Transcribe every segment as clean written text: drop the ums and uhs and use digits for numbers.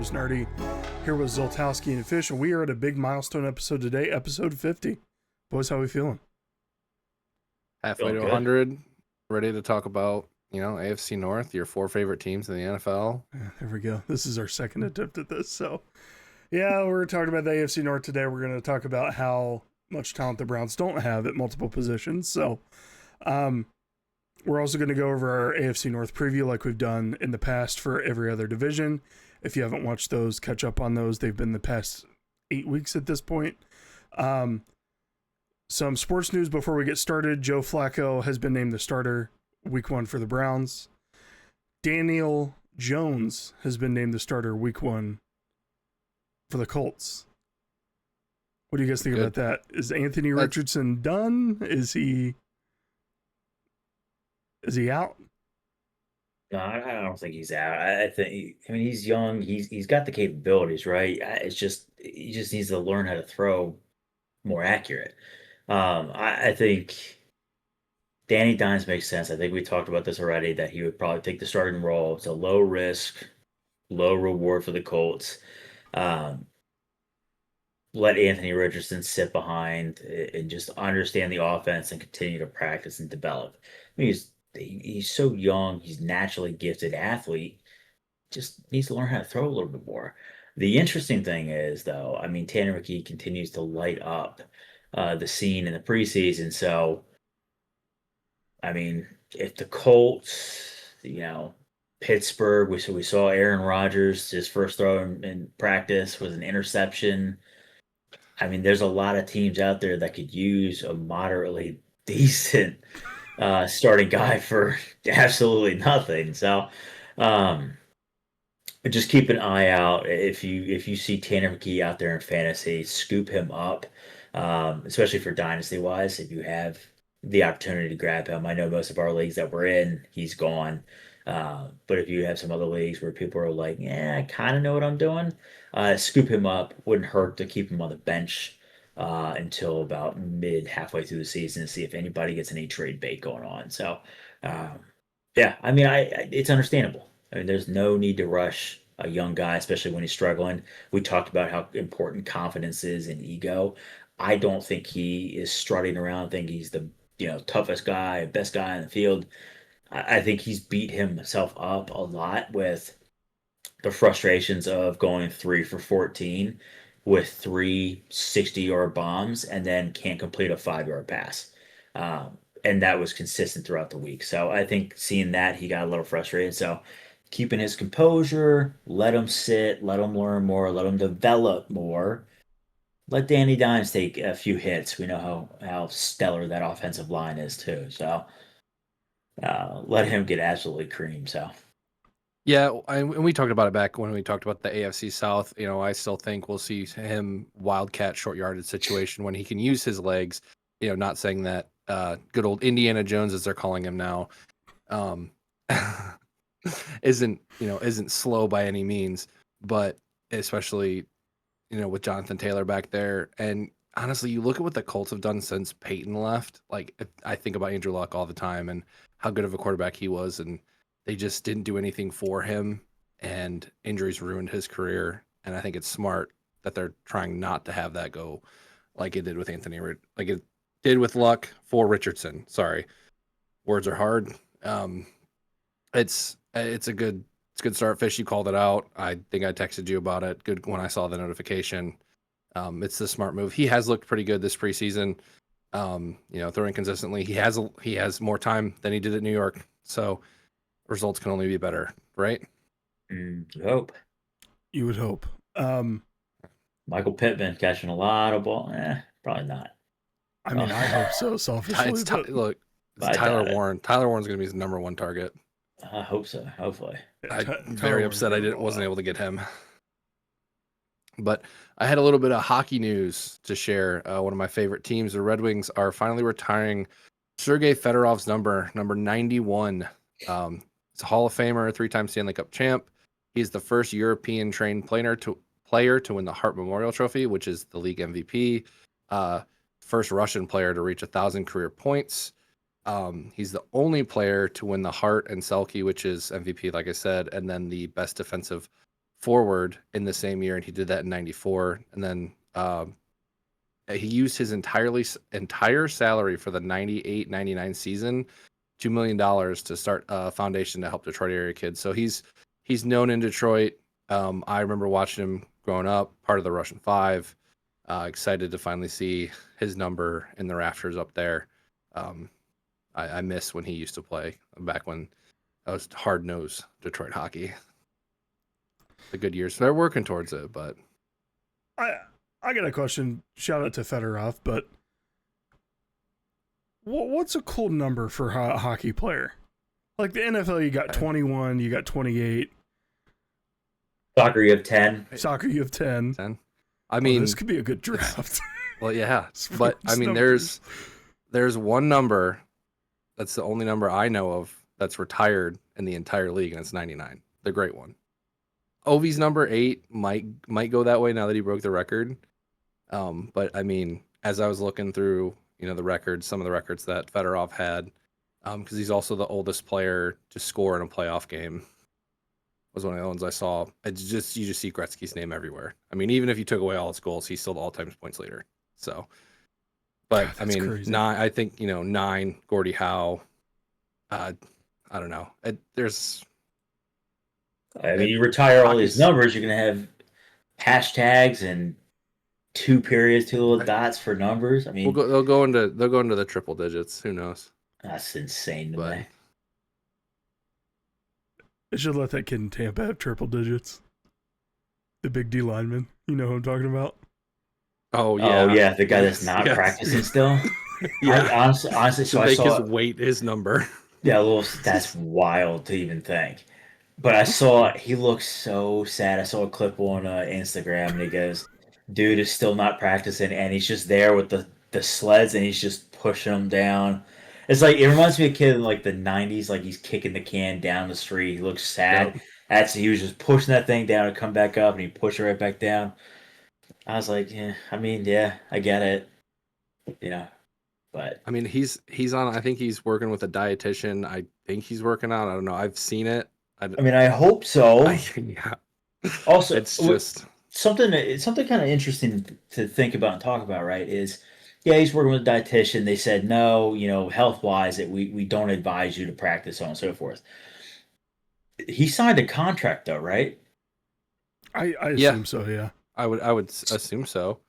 host Nerdy, here with Zoltowski and Fish, and we are at a big milestone episode today, episode 50. Boys, how we feeling? Halfway to 100, ready to talk about, AFC North, your 4 favorite teams in the NFL. Yeah, there we go. This is our second attempt at this, so yeah, we're talking about the AFC North today. We're going to talk about how much talent the Browns don't have at multiple positions, so we're also going to go over our AFC North preview like we've done in the past for every other division. If you haven't watched those, catch up on those. They've been the past 8 weeks at this point. Some sports news before we get started. Joe Flacco has been named the starter week 1 for the Browns. Daniel Jones has been named the starter week 1 for the Colts. What do you guys think about that? Is Anthony Richardson done? Is he out? No, I don't think he's out. I mean, he's young. He's got the capabilities, right? It's just he just needs to learn how to throw more accurate. I think Danny Dimes makes sense. I think we talked about this already, that he would probably take the starting role. It's a low risk, low reward for the Colts. Let Anthony Richardson sit behind and just understand the offense and continue to practice and develop. I mean, he's so young. He's naturally gifted athlete. Just needs to learn how to throw a little bit more. The interesting thing is, though, I mean, Tanner McKee continues to light up the scene in the preseason. So, I mean, if the Colts, Pittsburgh, we saw Aaron Rodgers, his first throw in practice was an interception. I mean, there's a lot of teams out there that could use a moderately decent starting guy for absolutely nothing. So, just keep an eye out. If you see Tanner McKee out there in fantasy, scoop him up, especially for dynasty wise. If you have the opportunity to grab him, I know most of our leagues that we're in, he's gone. But if you have some other leagues where people are like, yeah, I kind of know what I'm doing, scoop him up. Wouldn't hurt to keep him on the bench until about halfway through the season to see if anybody gets any trade bait going on. So, yeah, I mean, it's understandable. I mean, there's no need to rush a young guy, especially when he's struggling. We talked about how important confidence is and ego. I don't think he is strutting around thinking he's the toughest guy, best guy in the field. I think he's beat himself up a lot with the frustrations of going 3 for 14 with 3 60-yard bombs and then can't complete a 5-yard pass. And that was consistent throughout the week. So I think seeing that, he got a little frustrated. So keeping his composure, let him sit, let him learn more, let him develop more. Let Danny Dimes take a few hits. We know how stellar that offensive line is too. So let him get absolutely creamed. So. Yeah, and we talked about it back when we talked about the AFC South. I still think we'll see him wildcat short yardage situation when he can use his legs. Not saying that good old Indiana Jones, as they're calling him now, isn't slow by any means, but especially with Jonathan Taylor back there. And honestly, you look at what the Colts have done since Peyton left. Like, I think about Andrew Luck all the time and how good of a quarterback he was, and they just didn't do anything for him, and injuries ruined his career. And I think it's smart that they're trying not to have that go like it did with like it did with Luck for Richardson. Sorry, words are hard. It's a good start. Fish, you called it out. I think I texted you about it. Good when I saw the notification. It's the smart move. He has looked pretty good this preseason. Throwing consistently. He has more time than he did at New York. So results can only be better, right? You hope. You would hope. Michael Pittman catching a lot of ball. Probably not. I mean, I hope so, selfishly. It's Tyler Warren. Tyler Warren's going to be his number 1 target. I hope so. Hopefully. I'm very upset I wasn't able to get him. But I had a little bit of hockey news to share. One of my favorite teams, the Red Wings, are finally retiring Sergei Fedorov's number 91. He's a Hall of Famer, 3-time Stanley Cup champ. He's the first European-trained player to win the Hart Memorial Trophy, which is the league MVP. First Russian player to reach 1,000 career points. He's the only player to win the Hart and Selke, which is MVP, like I said, and then the best defensive forward in the same year, and he did that in '94. And then he used his entire salary for the '98-'99 season, $2 million, to start a foundation to help Detroit area kids. So he's known in Detroit. I remember watching him growing up, part of the Russian Five. Excited to finally see his number in the rafters up there. I miss when he used to play back when I was hard-nosed Detroit hockey. The good years. They're working towards it, but I got a question. Shout out to Fedorov, but what's a cool number for a hockey player? Like the NFL, you got 21, you got 28. Soccer, you have 10. Soccer, you have 10. 10. I mean, this could be a good draft. Well, yeah, but I mean, there's one number that's the only number I know of that's retired in the entire league, and it's 99, the great one. Ovi's number 8 might go that way now that he broke the record. But I mean, as I was looking through, the records, some of the records that Fedorov had, because he's also the oldest player to score in a playoff game, was one of the ones I saw. It's just, you just see Gretzky's name everywhere. I mean, even if you took away all his goals, he's still the all-time points leader. So, but God, I mean, crazy. 9. I think 9. Gordie Howe. I don't know. You retire all these numbers, you're gonna have hashtags and 2 periods, 2 little dots for numbers. I mean, they'll go into the triple digits. Who knows? That's insane to me. I should let that kid in Tampa have triple digits. The big D lineman. You know who I'm talking about? Oh yeah. Oh yeah, the guy that's not practicing still. Yeah. Honestly, so I saw his weight his number. Yeah, that's wild to even think. But I saw he looks so sad. I saw a clip on Instagram, and he goes, "Dude is still not practicing, and he's just there with the sleds, and he's just pushing them down." It's like, it reminds me of a kid in like the '90s, like he's kicking the can down the street. He looks sad. Yep. He was just pushing that thing down and come back up, and he pushed it right back down. I was like, yeah, I mean, yeah, I get it, but I mean, he's on. I think he's working with a dietitian. I think he's working out. I don't know. I've seen it. I mean, I hope so. Yeah. Also, it's just something kind of interesting to think about and talk about, right? Is, yeah, he's working with a dietitian. They said no, health wise, that we don't advise you to practice, so on and so forth. He signed a contract though, right? I assume so. Yeah, I would assume so.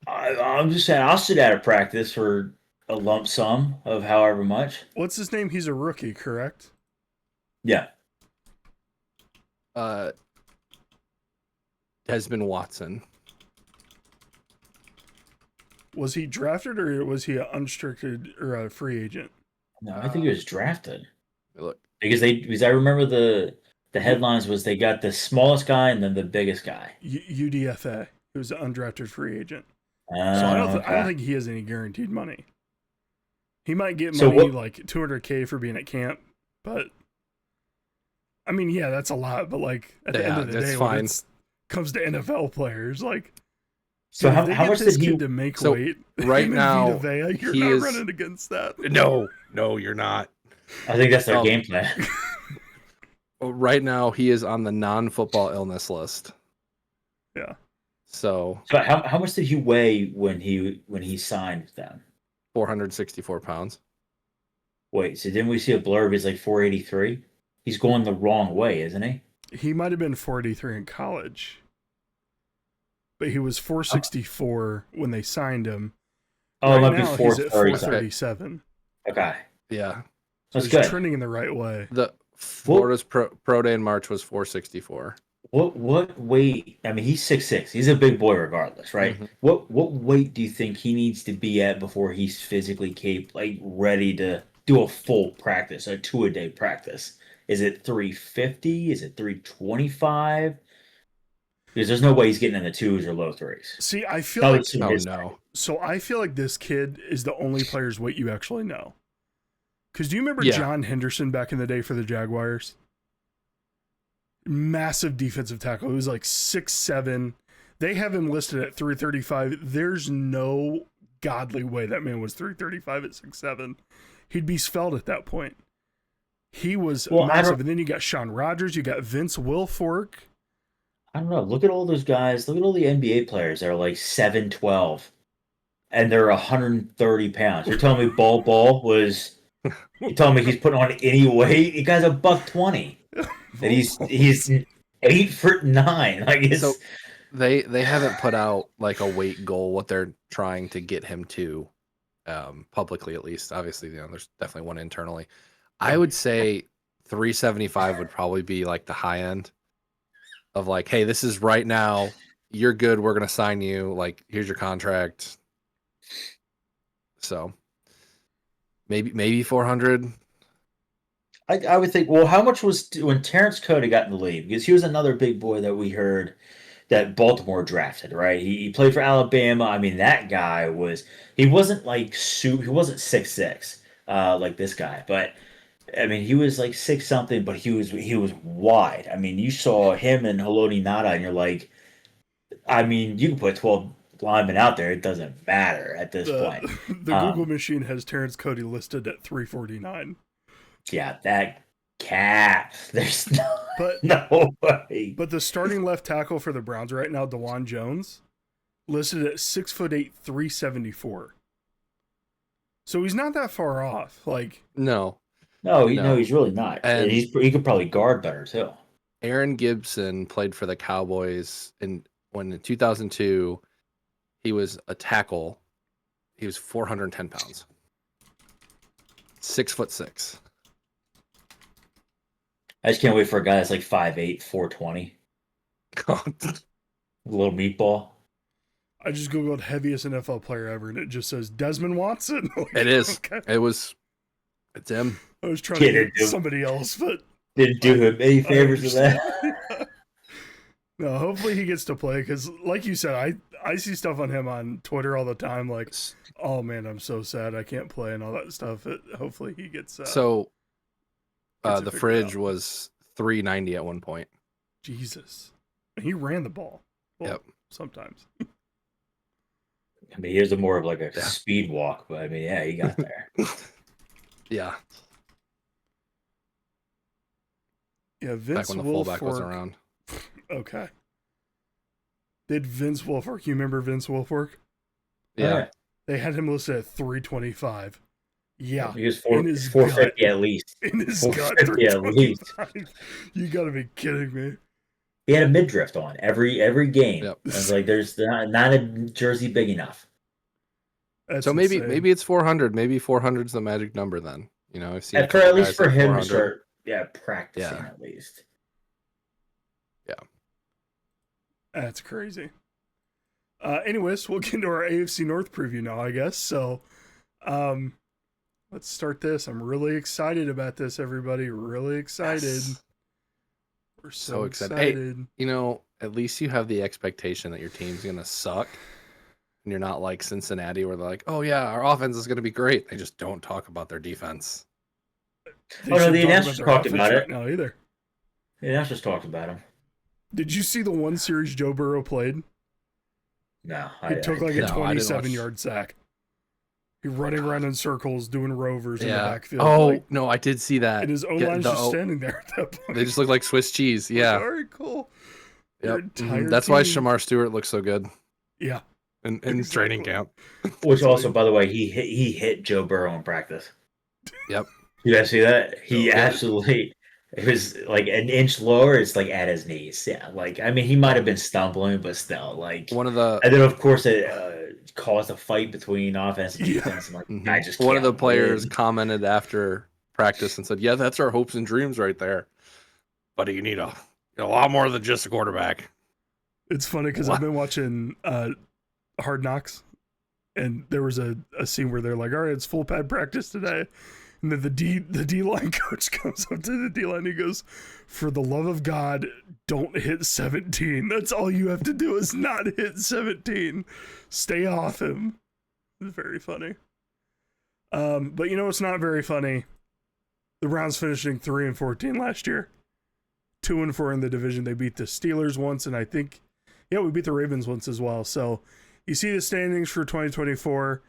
I'm just saying, I'll sit out of practice for a lump sum of however much. What's his name? He's a rookie, correct? Yeah. Desmond Watson. Was he drafted or was he an unrestricted or a free agent? No, I think he was drafted. Look, because I remember the headlines was they got the smallest guy and then the biggest guy. UDFA. He was an undrafted free agent. So Okay. I don't think he has any guaranteed money. He might get money like $200K for being at camp, but I mean, yeah, that's a lot. But like at the end of the day, when it comes to NFL players, like, so how much this did kid to make weight right now? Vita Vea, you're not running against that. No, you're not. I think that's their game plan. Right now, he is on the non-football illness list. Yeah. So how much did he weigh when he signed with them? 464 pounds. Wait, so didn't we see a blurb? He's like 483. He's going the wrong way, isn't he? He might have been 483 in college, but he was 464 when they signed him. Oh, right it might now, be 437. He's at 437. Okay. Yeah. So That's he's good. trending in the right way. The Florida's pro day in March was 464. What weight? I mean, he's 6'6". He's a big boy, regardless, right? Mm-hmm. What weight do you think he needs to be at before he's physically capable, like ready to do a full practice, a 2-a-day practice? Is it 350? Is it 325? Because there's no way he's getting in the 2s or low 3s. See, I feel like no. So I feel like this kid is the only player's weight you actually know. Because do you remember John Henderson back in the day for the Jaguars? Massive defensive tackle. He was like 6'7". They have him listed at 335. There's no godly way that man was 335 at 6'7". He'd be svelte at that point. He was Well, massive. And then you got Sean Rogers, you got Vince Wilfork. I don't know. Look at all those guys. Look at all the NBA players that are like 7'12", and they're 130 pounds. You're telling me Ball was? You telling me he's putting on any weight? The guy's a $120, and he's 8'9". Like it's. So they haven't put out like a weight goal, what they're trying to get him to, publicly at least. Obviously, there's definitely one internally. I would say 375 would probably be like the high end of like, hey, this is right now. You're good. We're gonna sign you. Like, here's your contract. So maybe 400. I would think. Well, how much was when Terrence Cody got in the league? Because he was another big boy that we heard that Baltimore drafted. Right? He played for Alabama. I mean, that guy was. He wasn't like he wasn't 6'6", like this guy, but. I mean, he was like 6 something, but he was wide. I mean, you saw him and Haloti Ngata, and you're like, I mean, you can put 12 linemen out there; it doesn't matter at this point. The Google machine has Terrence Cody listed at 349. Yeah, that cat. There's no way. But the starting left tackle for the Browns right now, DeJuan Jones, listed at 6'8", 374. So he's not that far off. Like No, he's really not. And he could probably guard better too. Aaron Gibson played for the Cowboys in 2002. He was a tackle. He was 410 pounds. 6'6". I just can't wait for a guy that's like 5'8", 420. A little meatball. I just Googled heaviest NFL player ever, and it just says Desmond Watson. Like, It is. Okay. It's him. I was trying to get somebody else, but didn't do him any favors with that. No, hopefully he gets to play because, like you said, I see stuff on him on Twitter all the time. Like, oh man, I'm so sad I can't play and all that stuff. Hopefully he gets. The fridge was 390 at one point. Jesus, he ran the ball. Well, yep. Sometimes. I mean, he was more of like a speed walk, but I mean, yeah, he got there. Yeah. Yeah, Vince Back when the fullback was around. Okay. Did Vince Wilfork? You remember Vince Wilfork? Yeah. They had him listed at 325. Yeah. He was 450 at least. In his gut, 450 at least. You got to be kidding me. He had a midriff on every game. Yep. I was like, there's not a jersey big enough. That's so insane. maybe it's 400. Maybe 400 is the magic number then. I've seen at least for him to start practicing at least. Yeah. That's crazy. Anyways, we'll get into our AFC North preview now, I guess. So let's start this. I'm really excited about this, everybody. Really excited. Yes. We're so excited. Hey, at least you have the expectation that your team's going to suck. And you're not like Cincinnati where they're like, oh, yeah, our offense is going to be great. They just don't talk about their defense. The announcers talked about it. Right now either. The announcers talked about him. Did you see the one series Joe Burrow played? No. He took like a 27-yard sack. He running around in circles, doing rovers in the backfield. Oh, no, I did see that. And his O-line's just standing there at that point. They just look like Swiss cheese. Yeah. Very cool. Yep. That's why Shamar Stewart looks so good. Yeah. In training camp. Which also, by the way, he hit Joe Burrow in practice. Yep. You guys see that? He absolutely... It was like an inch lower. It's like at his knees. Yeah, like I mean, he might have been stumbling, but still, like one of the. And then of course it caused a fight between offense and defense. And like I just one of the players commented after practice and said, "Yeah, that's our hopes and dreams right there, but you need a lot more than just a quarterback." It's funny because I've been watching Hard Knocks, and there was a scene where they're like, "All right, it's full pad practice today." And then the D line coach comes up to the D line and he goes, "For the love of God, don't hit 17. That's all you have to do is not hit 17. Stay off him." It's very funny. But it's not very funny. The Browns finishing 3-14 last year, 2-4 in the division. They beat the Steelers once, and I think, we beat the Ravens once as well. So you see the standings for 2024.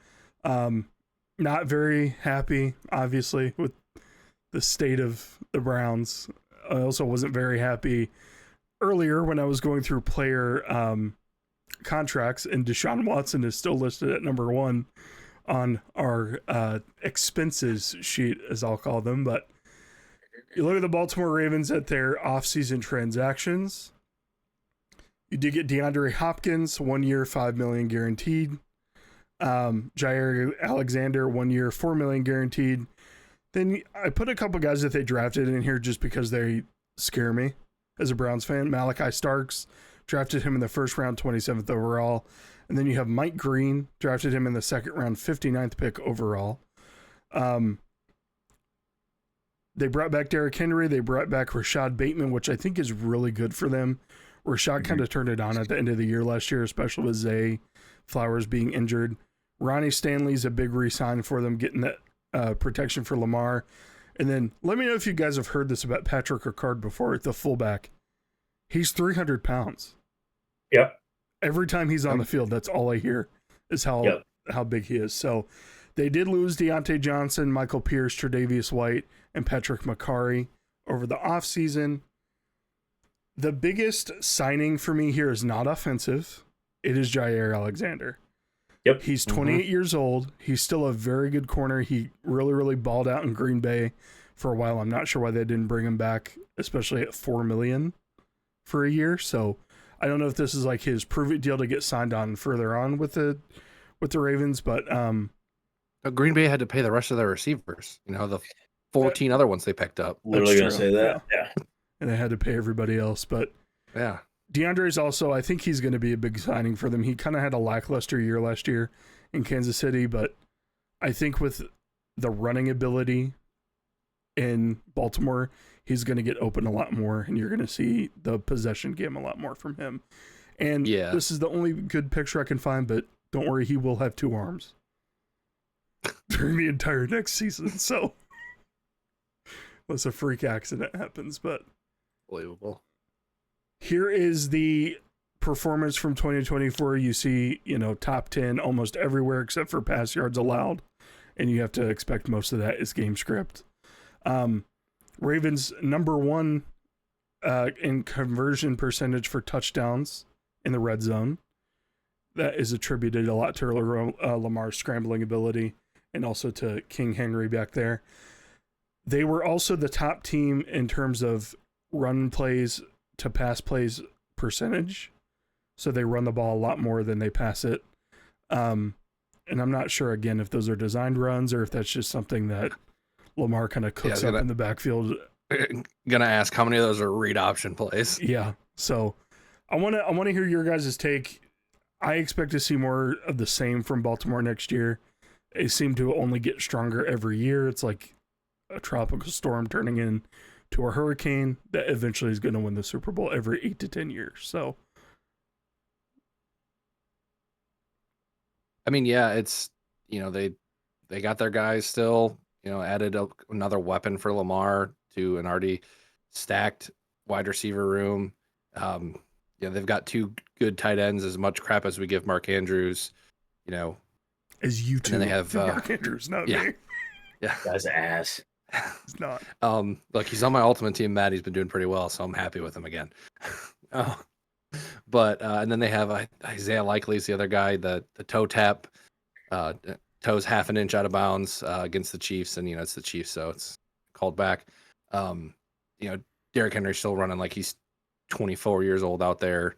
Not very happy, obviously, with the state of the Browns. I also wasn't very happy earlier when I was going through player contracts, and Deshaun Watson is still listed at number 1 on our expenses sheet, as I'll call them. But you look at the Baltimore Ravens at their offseason transactions. You did get DeAndre Hopkins, 1 year, $5 million guaranteed. Jair Alexander, 1 year, $4 million guaranteed. Then I put a couple guys that they drafted in here just because they scare me as a Browns fan. Malachi Starks, drafted him in the first round, 27th overall. And then you have Mike Green, drafted him in the second round, 59th pick overall. They brought back Derrick Henry. They brought back Rashad Bateman, which I think is really good for them. Rashad kind of turned it on at the end of the year last year, especially with Zay Flowers being injured. Ronnie Stanley's a big re-sign for them, getting that protection for Lamar. And then let me know if you guys have heard this about Patrick Ricard before, the fullback. He's 300 pounds. Yep. Every time he's on the field, that's all I hear is how big he is. So they did lose Deontay Johnson, Michael Pierce, Tre'Davious White, and Patrick McCarry over the offseason. The biggest signing for me here is not offensive. It is Jair Alexander. Yep. He's 28 years old. He's still a very good corner. He really, really balled out in Green Bay for a while. I'm not sure why they didn't bring him back, especially at $4 million for a year. So I don't know if this is like his prove-it deal to get signed on further on with the Ravens, but Green Bay had to pay the rest of their receivers. You know, the 14 other ones they picked up. Literally going to say that. Yeah. And they had to pay everybody else. But yeah, DeAndre's also, I think he's going to be a big signing for them. He kind of had a lackluster year last year in Kansas City, but I think with the running ability in Baltimore, he's going to get open a lot more, and you're going to see the possession game a lot more from him. And this is the only good picture I can find, but don't worry, he will have 2 arms during the entire next season. So unless a freak accident happens, but believable. Here is the performance from 2024. You see, top 10 almost everywhere except for pass yards allowed, and you have to expect most of that is game script. Ravens number 1 in conversion percentage for touchdowns in the red zone. That is attributed a lot to Lamar's scrambling ability and also to King Henry back there. They were also the top team in terms of run plays to pass plays percentage. So they run the ball a lot more than they pass it. And I'm not sure, again, if those are designed runs or if that's just something that Lamar kind of cooks up in the backfield. Gonna ask how many of those are read option plays. Yeah. So I want to hear your guys' take. I expect to see more of the same from Baltimore next year. They seem to only get stronger every year. It's like a tropical storm turning into a hurricane that eventually is going to win the Super Bowl every 8 to 10 years. So, I mean, yeah, it's, they got their guys still, added another weapon for Lamar to an already stacked wide receiver room. They've got 2 good tight ends, as much crap as we give Mark Andrews, As you two. And they have Mark Andrews, not me. Yeah. Guy's ass. He's not. Look, he's on my ultimate team, Matt. He's been doing pretty well, so I'm happy with him again. But and then they have Isaiah Likely's the other guy, the toe tap, toes half an inch out of bounds against the Chiefs, and it's the Chiefs, so it's called back. Derrick Henry's still running like he's 24 years old out there,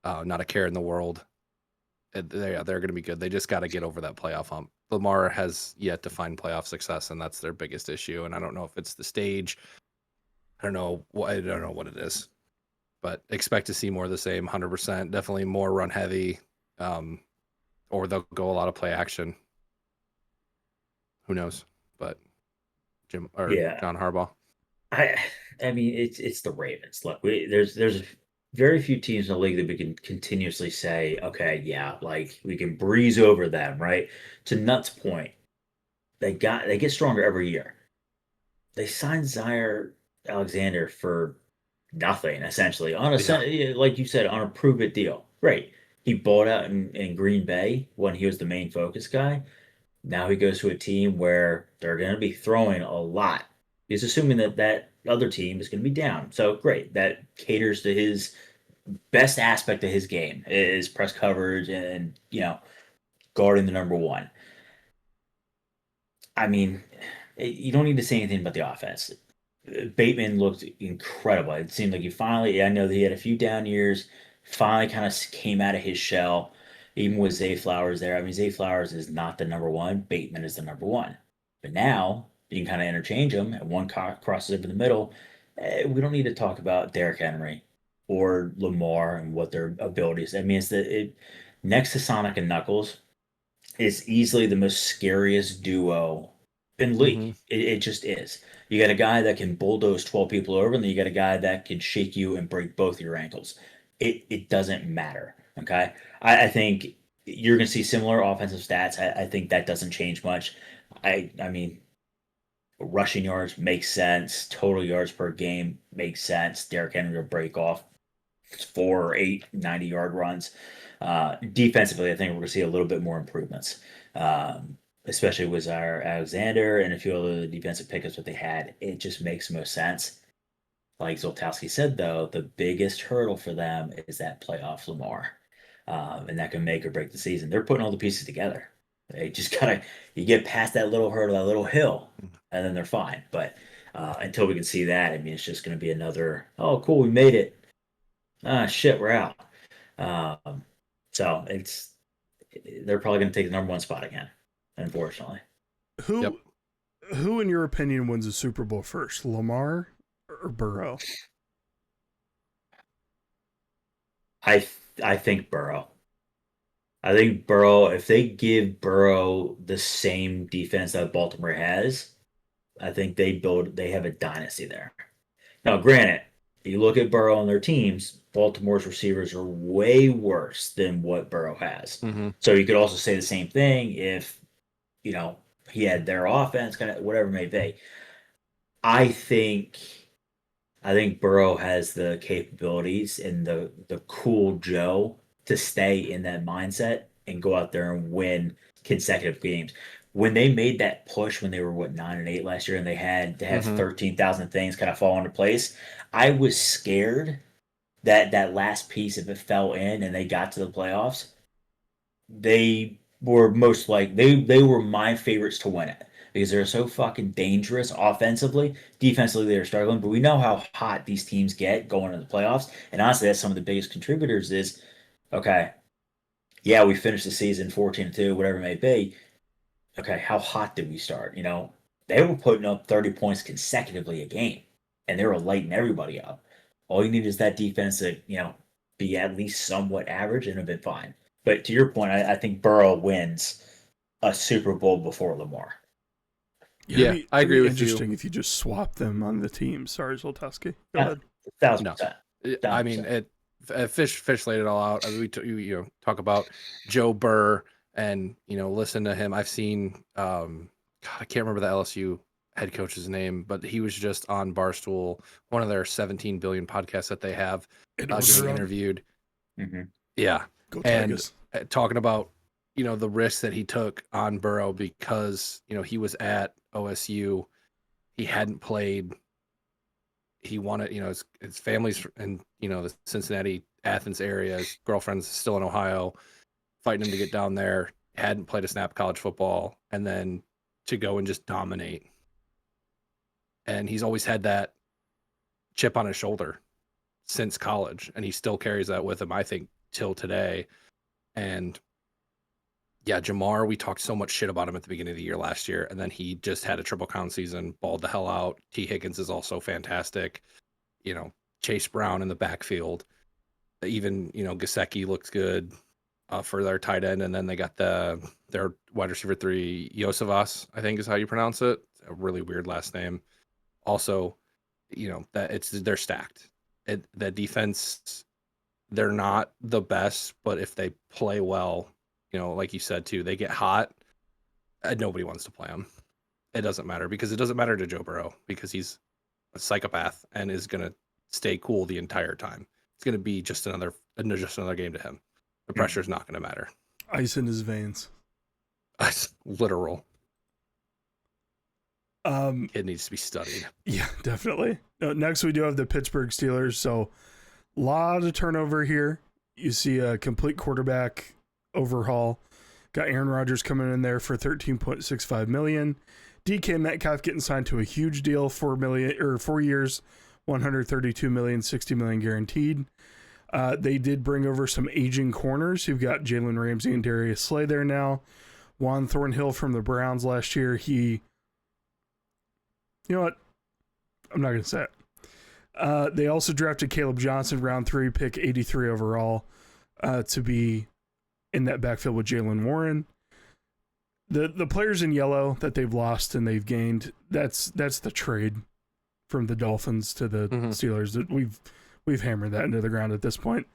not a care in the world. They're going to be good. They just got to get over that playoff hump. Lamar has yet to find playoff success, and that's their biggest issue. And I don't know if it's the stage. I don't know what it is, but expect to see more of the same. 100%, definitely more run heavy, or they'll go a lot of play action. Who knows? But John Harbaugh. I mean, it's the Ravens. Look, there's very few teams in the league that we can continuously say, okay, yeah, like we can breeze over them, right? To Nutt's point, they get stronger every year. They signed Zaire Alexander for nothing, essentially, like you said, on a prove-it deal. Right. He balled out in Green Bay when he was the main focus guy. Now he goes to a team where they're going to be throwing a lot. He's assuming that that other team is going to be down. So great, that caters to his best aspect of his game is press coverage and guarding the number one. I mean, you don't need to say anything about the offense. Bateman looked incredible. It seemed like I know that he had a few down years, finally kind of came out of his shell, even with Zay Flowers there. I mean, Zay Flowers is not the number one, Bateman is the number one. But now you can kind of interchange them, and one crosses over the middle. We don't need to talk about Derrick Henry or Lamar and what their abilities. I mean, next to Sonic and Knuckles, is easily the most scariest duo in league. Mm-hmm. It just is. You got a guy that can bulldoze 12 people over, and then you got a guy that can shake you and break both your ankles. It doesn't matter. Okay. I think you're going to see similar offensive stats. I think that doesn't change much. I mean, rushing yards makes sense. Total yards per game makes sense. Derrick Henry will break off 4 or 8 90-yard runs. Defensively, I think we're going to see a little bit more improvements, especially with our Alexander and a few other defensive pickups that they had. It just makes the most sense. Like Zoltowski said, though, the biggest hurdle for them is that playoff Lamar, and that can make or break the season. They're putting all the pieces together. They just gotta you get past that little hurdle, that little hill, and then they're fine. But until we can see that, I mean, it's just going to be another. Oh, cool, we made it. Ah, shit, we're out. So they're probably going to take the number one spot again, unfortunately. Who, in your opinion, wins the Super Bowl first, Lamar or Burrow? I think Burrow. I think Burrow. If they give Burrow the same defense that Baltimore has, I think they have a dynasty there. Now, granted, you look at Burrow and their teams, Baltimore's receivers are way worse than what Burrow has. Mm-hmm. So you could also say the same thing if, he had their offense, kind of whatever it may be. I think Burrow has the capabilities and the cool Joe to stay in that mindset and go out there and win consecutive games. When they made that push when they were 9-8 last year and they had to have 13,000 things kind of fall into place, I was scared that last piece, if it fell in and they got to the playoffs, they were they were my favorites to win it because they're so fucking dangerous offensively. Defensively, they're struggling, but we know how hot these teams get going into the playoffs. And honestly, that's some of the biggest contributors is, okay, yeah, we finished the season 14-2, whatever it may be. Okay, how hot did we start? They were putting up 30 points consecutively a game, and they were lighting everybody up. All you need is that defense to, be at least somewhat average and have been fine. But to your point, I think Burrow wins a Super Bowl before Lamar. Yeah, I agree with you. Interesting if you just swap them on the team. Sorry, Zoltowski. Go ahead. 1,000%. I mean, Fish laid it all out. I mean, we talk about Joe Burr and listen to him. I've seen I can't remember the LSU head coach's name, but he was just on Barstool, one of their 17 billion podcasts that they have, getting interviewed. Mm-hmm. Yeah, Go Tigers. And talking about the risk that he took on Burrow because he was at OSU, he hadn't played. He wanted, his family's in, the Cincinnati, Athens area. His girlfriend's still in Ohio, fighting him to get down there. Hadn't played a snap college football, and then to go and just dominate. And he's always had that chip on his shoulder since college, and he still carries that with him, I think, till today. And yeah, Jamar, we talked so much shit about him at the beginning of the year last year, and then he just had a triple crown season, balled the hell out. T. Higgins is also fantastic. Chase Brown in the backfield. Even, Gesicki looks good for their tight end, and then they got their wide receiver 3, Yosevas, I think is how you pronounce it. A really weird last name. Also, they're stacked. The defense, they're not the best, but if they play well, like you said too, they get hot. Nobody wants to play them. It doesn't matter because it doesn't matter to Joe Burrow because he's a psychopath and is gonna stay cool the entire time. It's gonna be just another game to him. The pressure's not gonna matter. Ice in his veins. Literal. Kid needs to be studied. Yeah, definitely. Next, we do have the Pittsburgh Steelers. So, a lot of turnover here. You see a complete quarterback overhaul. Got Aaron Rodgers coming in there for $13.65 million. DK Metcalf getting signed to a huge deal, 4 years, $132 million, $60 million guaranteed. They did bring over some aging corners. You've got Jalen Ramsey and Darius Slay there now. Juan Thornhill from the Browns last year. You know what? I'm not going to say it. They also drafted Caleb Johnson, round 3, pick 83 overall, to be in that backfield with Jalen Warren. The players in yellow that they've lost and they've gained, that's the trade from the Dolphins to the Steelers. We've hammered that into the ground at this point.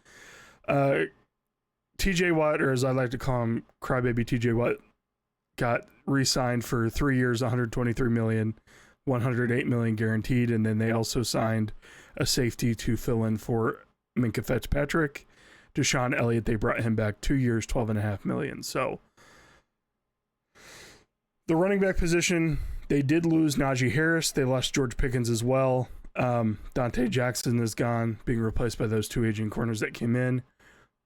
TJ Watt, or as I like to call him, Crybaby TJ Watt, got re-signed for 3 years, $123 million, $108 million guaranteed, and then they also signed a safety to fill in for Minkah Fitzpatrick. Deshaun Elliott, they brought him back 2 years, $12.5 million. So the running back position, they did lose Najee Harris. They lost George Pickens as well. Dante Jackson is gone, being replaced by those two aging corners that came in.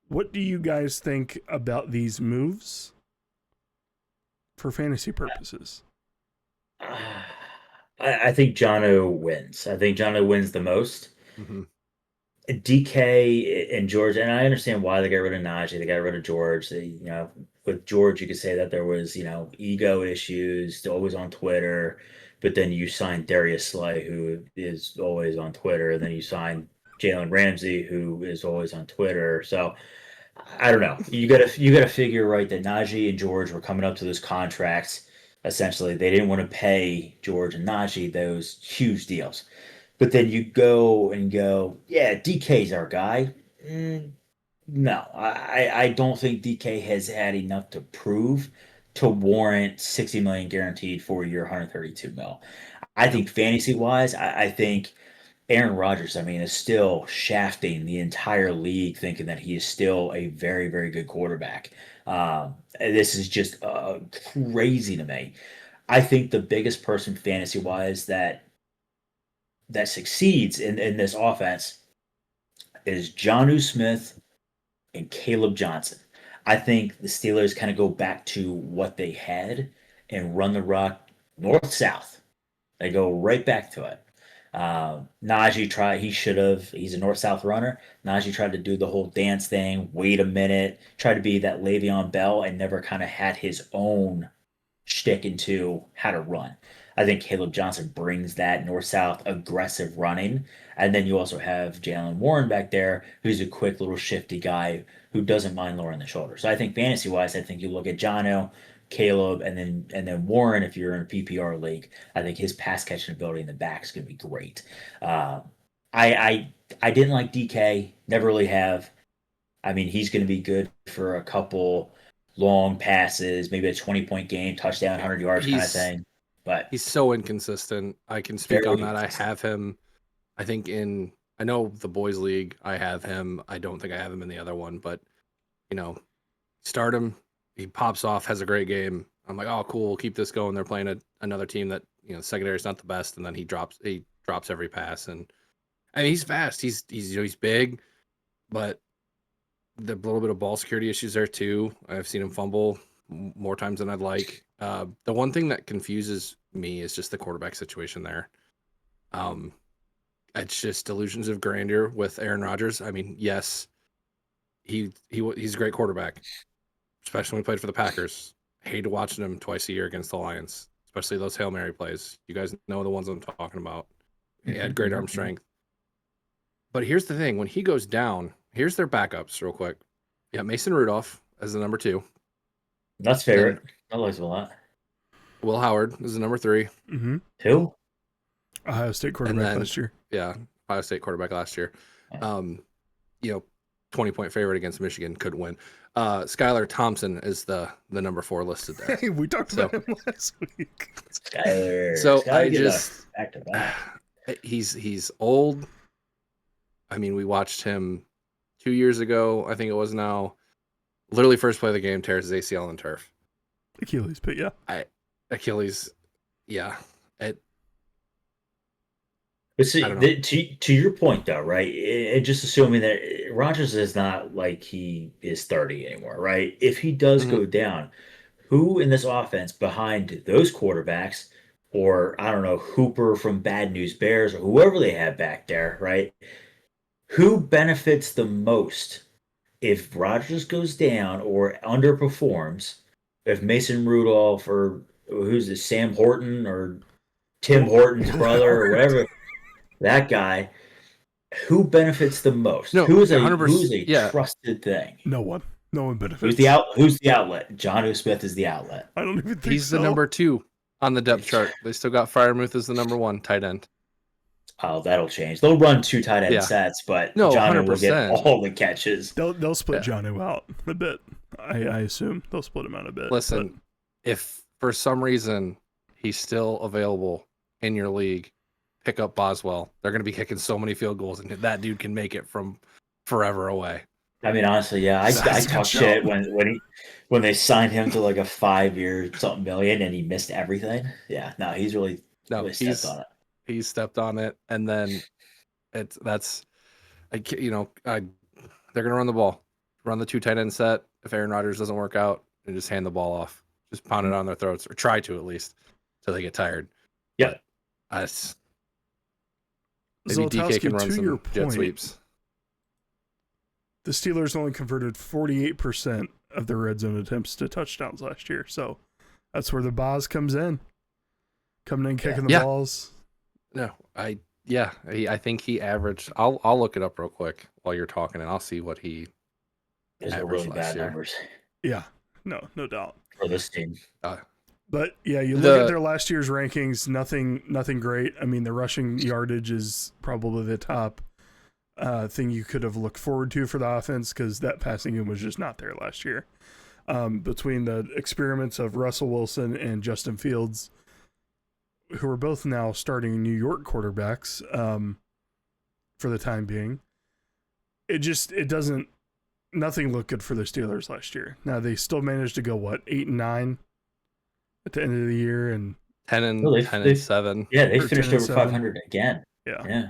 What do you guys think about these moves for fantasy purposes? I think Jono wins. I think Jono wins the most. Mm-hmm. DK and George, and I understand why they got rid of Najee, they got rid of George. With George, you could say that there was, ego issues, always on Twitter. But then you signed Darius Slay, who is always on Twitter. And then you signed Jalen Ramsey, who is always on Twitter. So I don't know. You gotta figure, right, that Najee and George were coming up to those contracts. Essentially, they didn't want to pay George and Najee those huge deals. But then you go, yeah, DK's our guy. No, I don't think DK has had enough to prove to warrant $60 million guaranteed for a year, $132 million. I think fantasy wise, I think Aaron Rodgers, is still shafting the entire league, thinking that he is still a very, very good quarterback. This is just crazy to me. I think the biggest person fantasy wise that succeeds in this offense is Jonnu Smith and Caleb Johnson. I think the Steelers kind of go back to what they had and run the rock north-south. They go right back to it. Najee tried, he's a north-south runner. Najee tried to do the whole dance thing, wait a minute, try to be that Le'Veon Bell, and never kind of had his own shtick into how to run. I think Caleb Johnson brings that north-south aggressive running. And then you also have Jalen Warren back there, who's a quick little shifty guy who doesn't mind lowering the shoulder. So I think fantasy-wise, I think you look at Jono, Caleb, and then Warren if you're in a PPR league. I think his pass catching ability in the back is going to be great. I didn't like DK, never really have. He's going to be good for a couple long passes, maybe a 20-point game, touchdown, 100 yards kind of thing. But he's so inconsistent. I can speak on that. I have him, I think I know the boys league, I have him. I don't think I have him in the other one, but start him. He pops off, has a great game. I'm like, oh, cool. Keep this going. They're playing another team that, secondary is not the best. And then he drops every pass. And he's fast. He's big, but the little bit of ball security issues there too. I've seen him fumble more times than I'd like. The one thing that confuses me is just the quarterback situation there. It's just delusions of grandeur with Aaron Rodgers. Yes, he's a great quarterback, especially when he played for the Packers. I hated watching him twice a year against the Lions, especially those Hail Mary plays. You guys know the ones I'm talking about. He had great arm strength. But here's the thing. When he goes down, here's their backups real quick. Yeah, Mason Rudolph as the number 2. That's favorite. I like him a lot. Will Howard is the number 3. Mm-hmm. Who? Ohio State quarterback last year. Yeah, Ohio State quarterback last year. 20-point favorite against Michigan, couldn't win. Skylar Thompson is the number 4 listed there. Hey, we talked about him last week. Skylar. So Skylar I just back to back. He's old. We watched him 2 years ago, I think it was now. Literally first play of the game, tears his ACL on turf. Achilles, but yeah. Achilles, yeah. But see, I don't know. to your point though, right? Just assuming that Rodgers is not like he is 30 anymore, right? If he does Mhm. go down, who in this offense behind those quarterbacks, or I don't know, Hooper from Bad News Bears, or whoever they have back there, right? Who benefits the most if Rodgers goes down or underperforms? If Mason Rudolph or who's this, Sam Horton or Tim Well, Horton's brother or whatever, that guy, who benefits the most? No, Who is 100%. a Yeah, trusted thing? no one. No one Who's benefits. who's the outlet? John Smith is the outlet. I don't even think he's the so. number 2 on the depth chart. They still got Fryermuth as the number 1 tight end. Oh, that'll change. They'll run 2 tight end Yeah. sets, but No, John will get 100%. all the catches. They'll split Yeah. Jonnu out a bit. I assume they'll split him out a bit. Listen, if for some reason he's still available in your league, pick up Boswell. They're going to be kicking so many field goals, and that dude can make it from forever away. I mean, honestly, yeah, I talked shit when they signed him to like a 5-year something million, and he missed everything. Yeah, no, he's really stepped on it. He's stepped on it, and then they're going to run the ball, run the 2 tight end set. If Aaron Rodgers doesn't work out, and just hand the ball off, just pound it on their throats, or try to at least, till they get tired. Yeah, maybe DK can run to your some jet point, sweeps. The Steelers only converted 48% of their red zone attempts to touchdowns last year, so that's where the Boz comes in, coming in kicking the balls. No, I think he averaged. I'll look it up real quick while you're talking, and I'll see what he those are averaged really last bad year. numbers Yeah, no doubt. for this team. But yeah, you look at their last year's rankings, nothing great. I mean, the rushing yardage is probably the top thing you could have looked forward to for the offense, because that passing game was just not there last year. Between the experiments of Russell Wilson and Justin Fields, who are both now starting New York quarterbacks for the time being, nothing looked good for the Steelers last year. Now they still managed to go 8-9 at the end of the year, and 10 and 7. Yeah, they Or finished 10 over and 500 again. Yeah.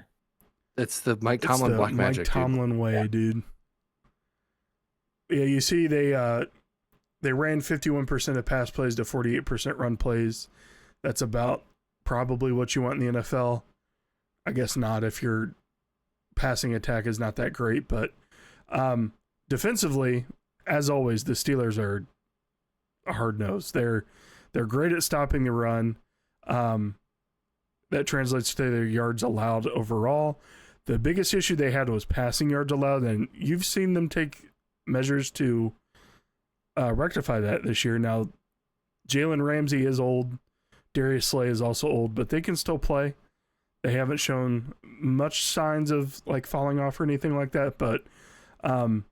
It's the Mike Tomlin black magic. Mike Tomlin way, dude. Yeah, you see, they ran 51% of pass plays to 48% run plays. That's about probably what you want in the NFL. I guess not if your passing attack is not that great, but defensively, as always, the Steelers are a hard nose. They're great at stopping the run. That translates to their yards allowed overall. The biggest issue they had was passing yards allowed, and you've seen them take measures to rectify that this year. Now, Jalen Ramsey is old. Darius Slay is also old, but they can still play. They haven't shown much signs of falling off or anything like that, but I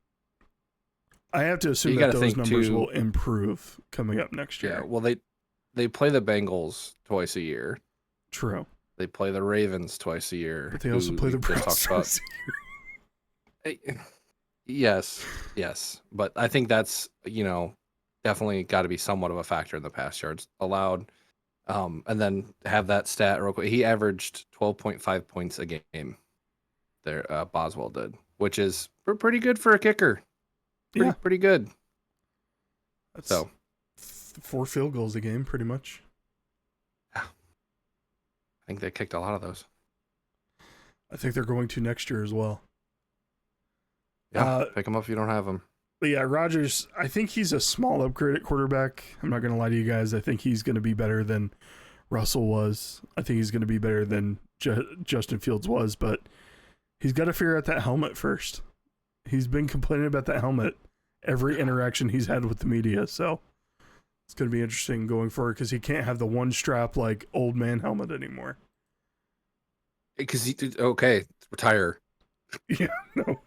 have to assume that those numbers will improve coming up next year. Yeah, well, they play the Bengals twice a year. True. They play the Ravens twice a year. But they also play the Browns twice a year. Yes. But I think that's, definitely got to be somewhat of a factor in the pass yards allowed. And then have that stat real quick. He averaged 12.5 points a game there, Boswell did, which is pretty good for a kicker. Pretty good. That's 4 field goals a game, pretty much. Yeah. I think they kicked a lot of those. I think they're going to next year as well. Yeah, pick them up if you don't have them. But yeah, Rodgers, I think he's a small upgrade at quarterback. I'm not going to lie to you guys. I think he's going to be better than Russell was. I think he's going to be better than Justin Fields was, but he's got to figure out that helmet first. He's been complaining about that helmet every interaction he's had with the media, so it's going to be interesting going forward because he can't have the one strap old man helmet anymore. Because retire. Yeah, no.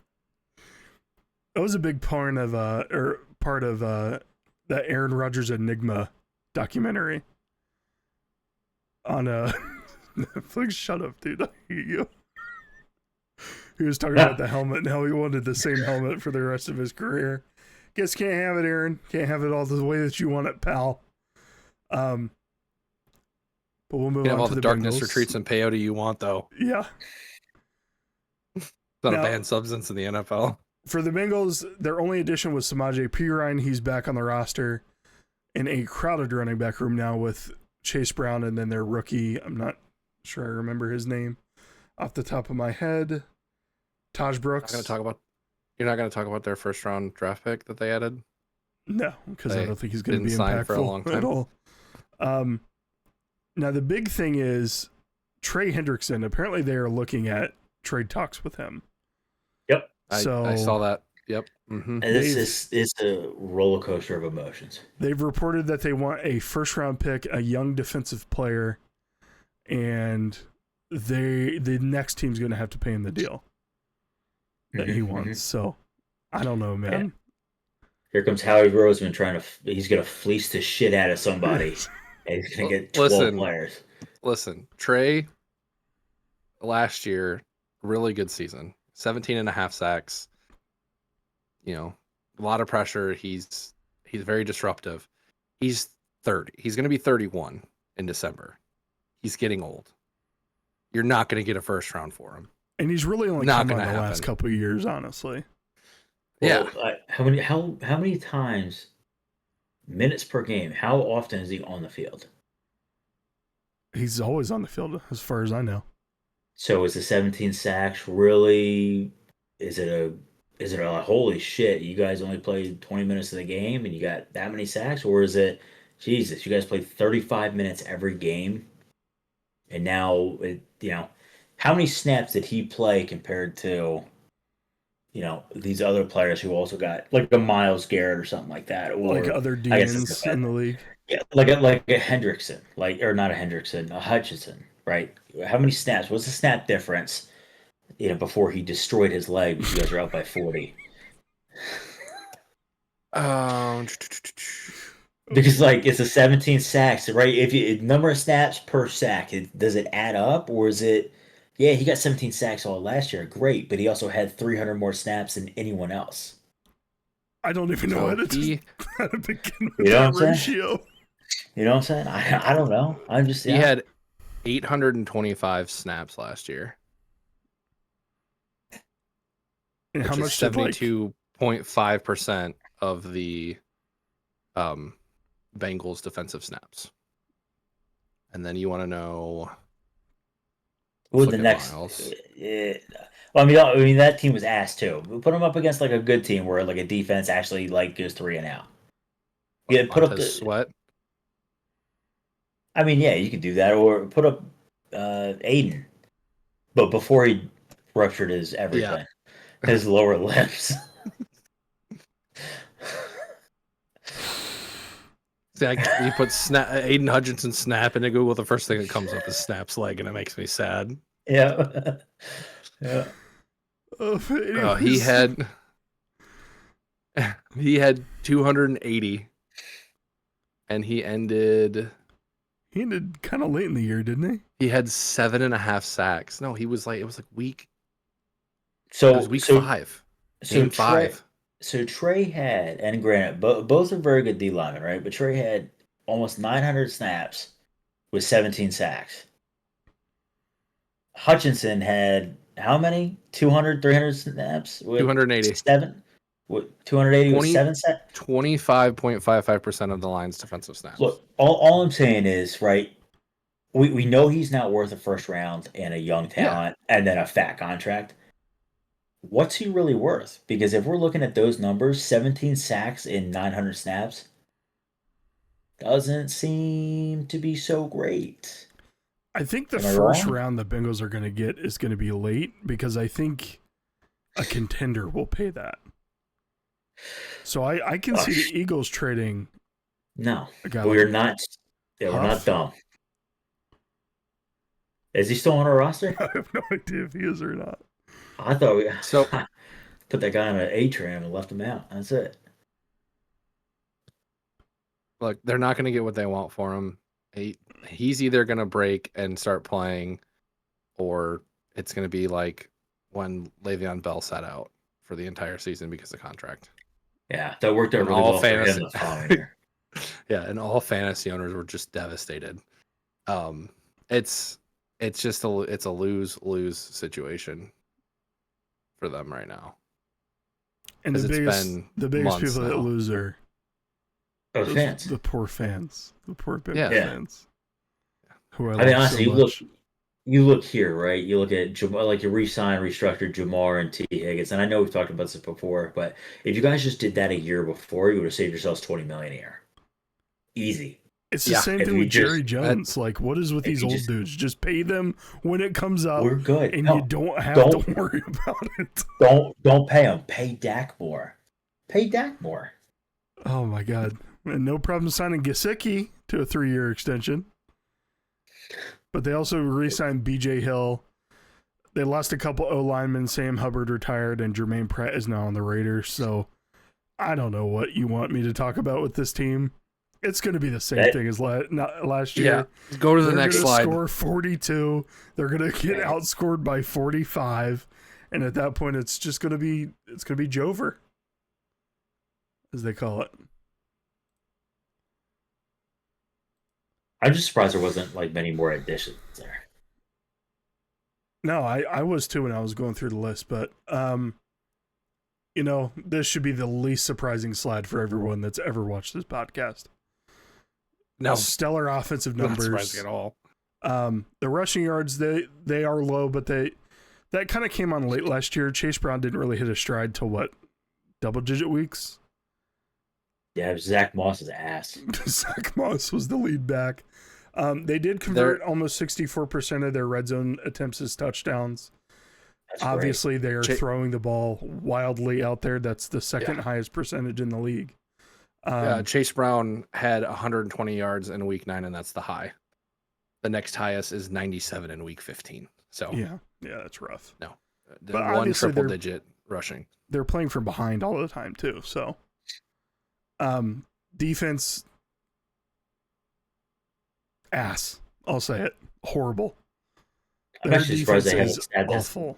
That was a big part of that Aaron Rodgers Enigma documentary on Netflix. Shut up, dude. I hate you. He was talking about the helmet and how he wanted the same helmet for the rest of his career. Guess can't have it, Aaron. Can't have it all the way that you want it, pal. But But we'll move You can on have all to the the darkness Bengals. retreats and peyote you want, though. Yeah. It's not Now- a banned substance in the NFL. For the Bengals, their only addition was Samaje Perine. He's back on the roster in a crowded running back room now with Chase Brown and then their rookie. I'm not sure I remember his name off the top of my head. Taj Brooks. You're not going to talk about their first round draft pick that they added? No, because I They don't think he's going to be didn't sign for a impactful long at time. all. Now, the big thing is Trey Hendrickson. Apparently, they are looking at trade talks with him. Yep. I saw that. Yep. Mm-hmm. And it's a roller coaster of emotions. They've reported that they want a first-round pick, a young defensive player, and the next team's going to have to pay him the deal that he wants. So, I don't know, man. Yeah. Here comes Howie Roseman he's going to fleece the shit out of somebody. And he's going to get 12 players. Listen, Trey, last year, really good season. 17.5 sacks. You know, a lot of pressure. He's very disruptive. He's 30. He's going to be 31 in December. He's getting old. You're not going to get a first round for him. And he's really only Not come on gonna the last happen. couple of years, honestly. Well, how many times, minutes per game, how often is he on the field? He's always on the field, as far as I know. So is the 17 sacks really? Is it a holy shit? You guys only played 20 minutes of the game and you got that many sacks, or is it, Jesus? You guys played 35 minutes every game, and now how many snaps did he play compared to these other players who also got like a Myles Garrett or something like that, or Like other DNs in the league. Yeah, like a Hendrickson, or not a Hendrickson, a Hutchinson, right? How many snaps? What's the snap difference? Before he destroyed his leg, because you guys are up by 40. Because it's a 17 sacks, right? If you number of snaps per sack, does it add up, or is it? Yeah, he got 17 sacks all last year, great, but he also had 300 more snaps than anyone else. I don't even know how to begin with that ratio. You know what I'm saying? I don't know. I'm just He had 825 snaps last year. And how much? 72.5% of the Bengals defensive snaps. And then you want to know who the next? Well, I mean that team was ass too. We put them up against like a good team where like a defense actually goes 3 and out. Yeah, put up the Sweat. I mean, yeah, you could do that, or put up Aiden, but before he ruptured his everything, his lower limbs. See, you put Aiden Hutchinson snap into Google, the first thing that comes up is Snap's leg, and it makes me sad. Yeah. Yeah. He had 280, and he ended kind of late in the year, didn't he? He had 7.5 sacks. No, it was like week. So it was week 5. So 5. So Trey had, and granted, both are very good D linemen, right? But Trey had almost 900 snaps with 17 sacks. Hutchinson had how many? 200, 300 snaps? With 280. 280 with 7 sacks? 25.55% of the line's defensive snaps. Look, all I'm saying is, right, we know he's not worth a first round and a young talent and then a fat contract. What's he really worth? Because if we're looking at those numbers, 17 sacks in 900 snaps doesn't seem to be so great. I think the first round the Bengals are going to get is going to be late because I think a contender will pay that. So I can see the Eagles trading. No, we're not. Yeah, we're not dumb. Is he still on our roster? I have no idea if he is or not. I thought we put that guy on an A train and left him out. That's it. Look, they're not going to get what they want for him. He's either going to break and start playing, or it's going to be like when Le'Veon Bell sat out for the entire season because of contract. Yeah, that worked out really well for him the following year. Yeah, and all fantasy owners were just devastated. it's just a lose situation for them right now. And the biggest people that lose are fans. The poor fans. The poor Bengals fans. Who I mean, honestly, you look here, right? You look at like you restructured Jamar and T. Higgins, and I know we've talked about this before, but if you guys just did that a year before, you would have saved yourselves $20 million a year. Easy. It's the same thing with Jerry Jones. Like, what is with these old dudes? Just pay them when it comes up. We're good, and you don't have to worry about it. Don't pay them. Pay Dak more. Pay Dak more. Oh my God! And no problem signing Gesicki to a 3-year extension. But they also re-signed B.J. Hill. They lost a couple O-linemen. Sam Hubbard retired, and Jermaine Pratt is now on the Raiders. So I don't know what you want me to talk about with this team. It's going to be the same thing as last year. Yeah, go to the next slide. They're going to score 42. They're going to get outscored by 45. And at that point, it's just going to be Jover, as they call it. I'm just surprised there wasn't like many more additions there. No, I was too when I was going through the list, but this should be the least surprising slide for everyone that's ever watched this podcast. No, stellar offensive numbers. Not surprising at all. The rushing yards they are low, but that kind of came on late last year. Chase Brown didn't really hit a stride till what, double-digit weeks. Yeah, Zach Moss's ass. Zach Moss was the lead back. They did convert almost 64% of their red zone attempts as touchdowns. Obviously, they are throwing the ball wildly out there. That's the second highest percentage in the league. Chase Brown had 120 yards in week 9, and that's the high. The next highest is 97 in week 15. So yeah, that's rough. No, but one triple-digit rushing. They're playing from behind all the time too. So, defense, ass. I'll say it. Horrible. I'm actually surprised they haven't had awful.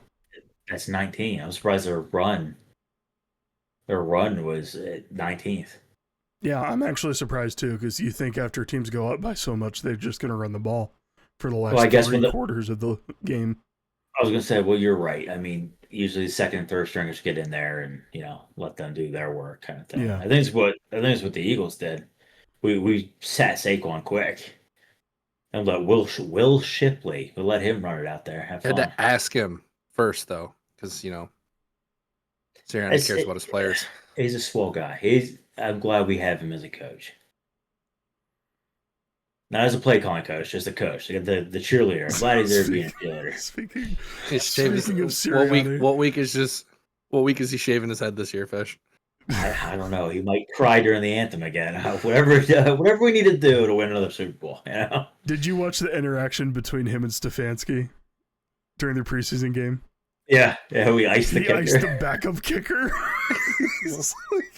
That's 19. I'm surprised their run was at 19th. Yeah, I'm actually surprised too, because you think after teams go up by so much, they're just going to run the ball for the last 3 quarters of the game. I was going to say, well, you're right. I mean, usually second and third stringers get in there and let them do their work, kind of thing. Yeah. I think it's what the Eagles did. We sat Saquon quick and let Will Shipley. We let him run it out there. Have fun. Had to ask him first though, because Sirianni cares about his players. He's a swell guy. I'm glad we have him as a coach. Not as a play calling coach, just a coach. The cheerleader. I'm glad he's there being a cheerleader. Speaking of Sirianni. What week is he shaving his head this year, Fish? I don't know. He might cry during the anthem again. Whatever we need to do to win another Super Bowl. Did you watch the interaction between him and Stefanski during the preseason game? Yeah, we iced the kicker. He iced the backup kicker.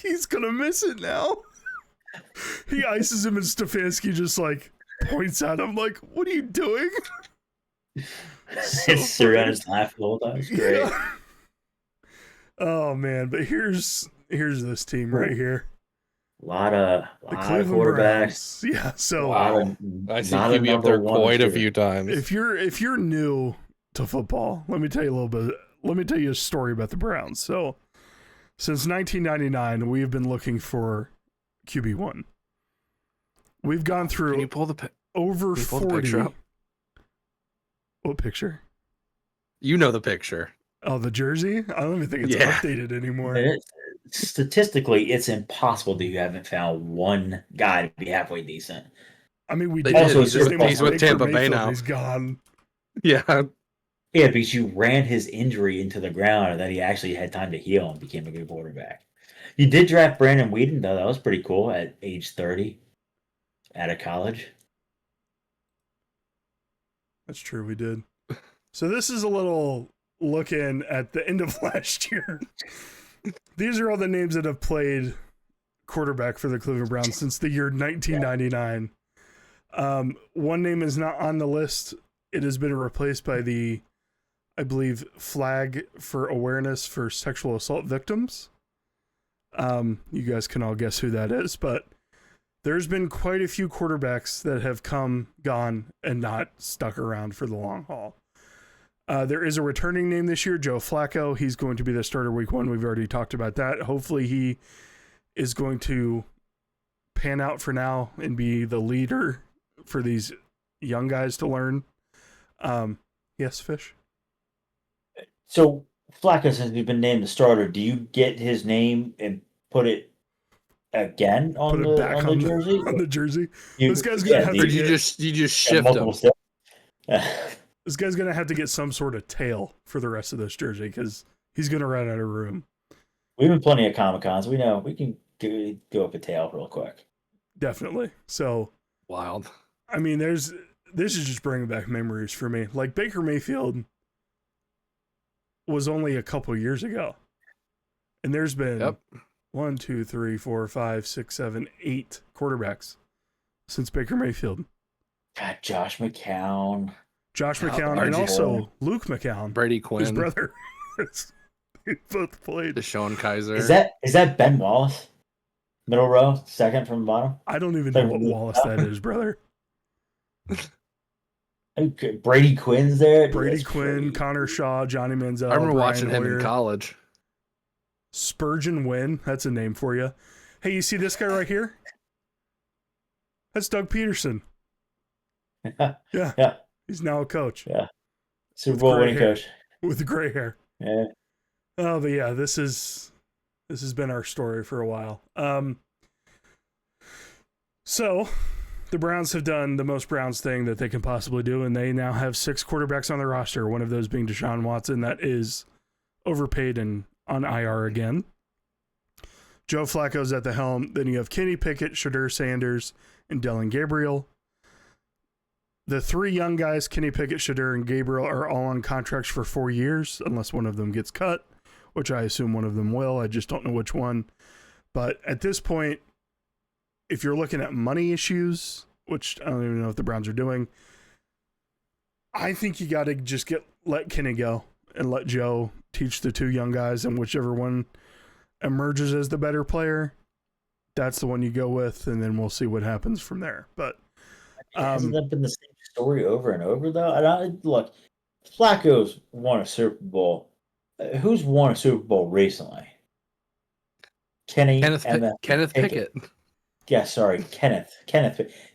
He's gonna miss it now. He ices him, and Stefanski just points at him like, "What are you doing?" Sirianni's laughing the whole time. It's great. Yeah. Oh man, but here's this team right here. A lot of quarterbacks. Browns. Yeah, so I see QB up there quite a few times. If you're new to football, let me tell you a little bit. Let me tell you a story about the Browns. So, since 1999, we've been looking for QB1. We've gone through. Can you pull over 40. Picture up? What picture? You know the picture. Oh, the jersey? I don't even think it's updated anymore. Statistically, it's impossible that you haven't found one guy to be halfway decent. I mean, we did. He's with Tampa Bay now. He's gone. Yeah. Yeah, because you ran his injury into the ground and then he actually had time to heal and became a good quarterback. You did draft Brandon Weeden, though. That was pretty cool at age 30 out of college. That's true, we did. So this is a little looking at the end of last year. These are all the names that have played quarterback for the Cleveland Browns since the year 1999. One name is not on the list. It has been replaced by the, I believe, Flag for Awareness for Sexual Assault Victims. You guys can all guess who that is, but there's been quite a few quarterbacks that have come, gone, and not stuck around for the long haul. There is a returning name this year, Joe Flacco. He's going to be the starter week 1. We've already talked about that. Hopefully he is going to pan out for now and be the leader for these young guys to learn. Yes, Fish? So Flacco, since he's been named the starter, do you get his name and put it again on the jersey? On the jersey? This guy's going to have to you just shift him. This guy's going to have to get some sort of tail for the rest of this jersey because he's going to run out of room. We've been plenty of Comic-Cons. We know we can go up a tail real quick. Definitely. So wild. I mean, this is just bringing back memories for me. Like Baker Mayfield was only a couple years ago. And there's been 1, 2, 3, 4, 5, 6, 7, 8 quarterbacks since Baker Mayfield. God, Josh McCown, and also Luke McCown, Brady Quinn, his brother. They both played. Deshaun Kaiser. Is that Ben Wallace? Middle row, second from the bottom. I don't even know what Wallace that is, brother. Brady Quinn's there. Brady Quinn, Connor Shaw, Johnny Manziel. I remember watching him in college. Spurgeon Wynn, that's a name for you. Hey, you see this guy right here? That's Doug Peterson. Yeah. He's now a coach. Yeah. Super Bowl winning coach. With the gray hair. Yeah. Oh, but yeah, this has been our story for a while. So the Browns have done the most Browns thing that they can possibly do, and they now have 6 quarterbacks on their roster, one of those being Deshaun Watson, that is overpaid and on IR again. Joe Flacco's at the helm. Then you have Kenny Pickett, Shadur Sanders, and Dylan Gabriel. The 3 young guys, Kenny Pickett, Shadur, and Gabriel, are all on contracts for 4 years, unless one of them gets cut, which I assume one of them will. I just don't know which one. But at this point, if you're looking at money issues, which I don't even know if the Browns are doing, I think you got to just let Kenny go and let Joe teach the 2 young guys, and whichever one emerges as the better player, that's the one you go with, and then we'll see what happens from there. But hasn't that been the same story over and over, though? Look, Flacco's won a Super Bowl. Who's won a Super Bowl recently? Kenneth Pickett. Yeah, sorry, Kenneth.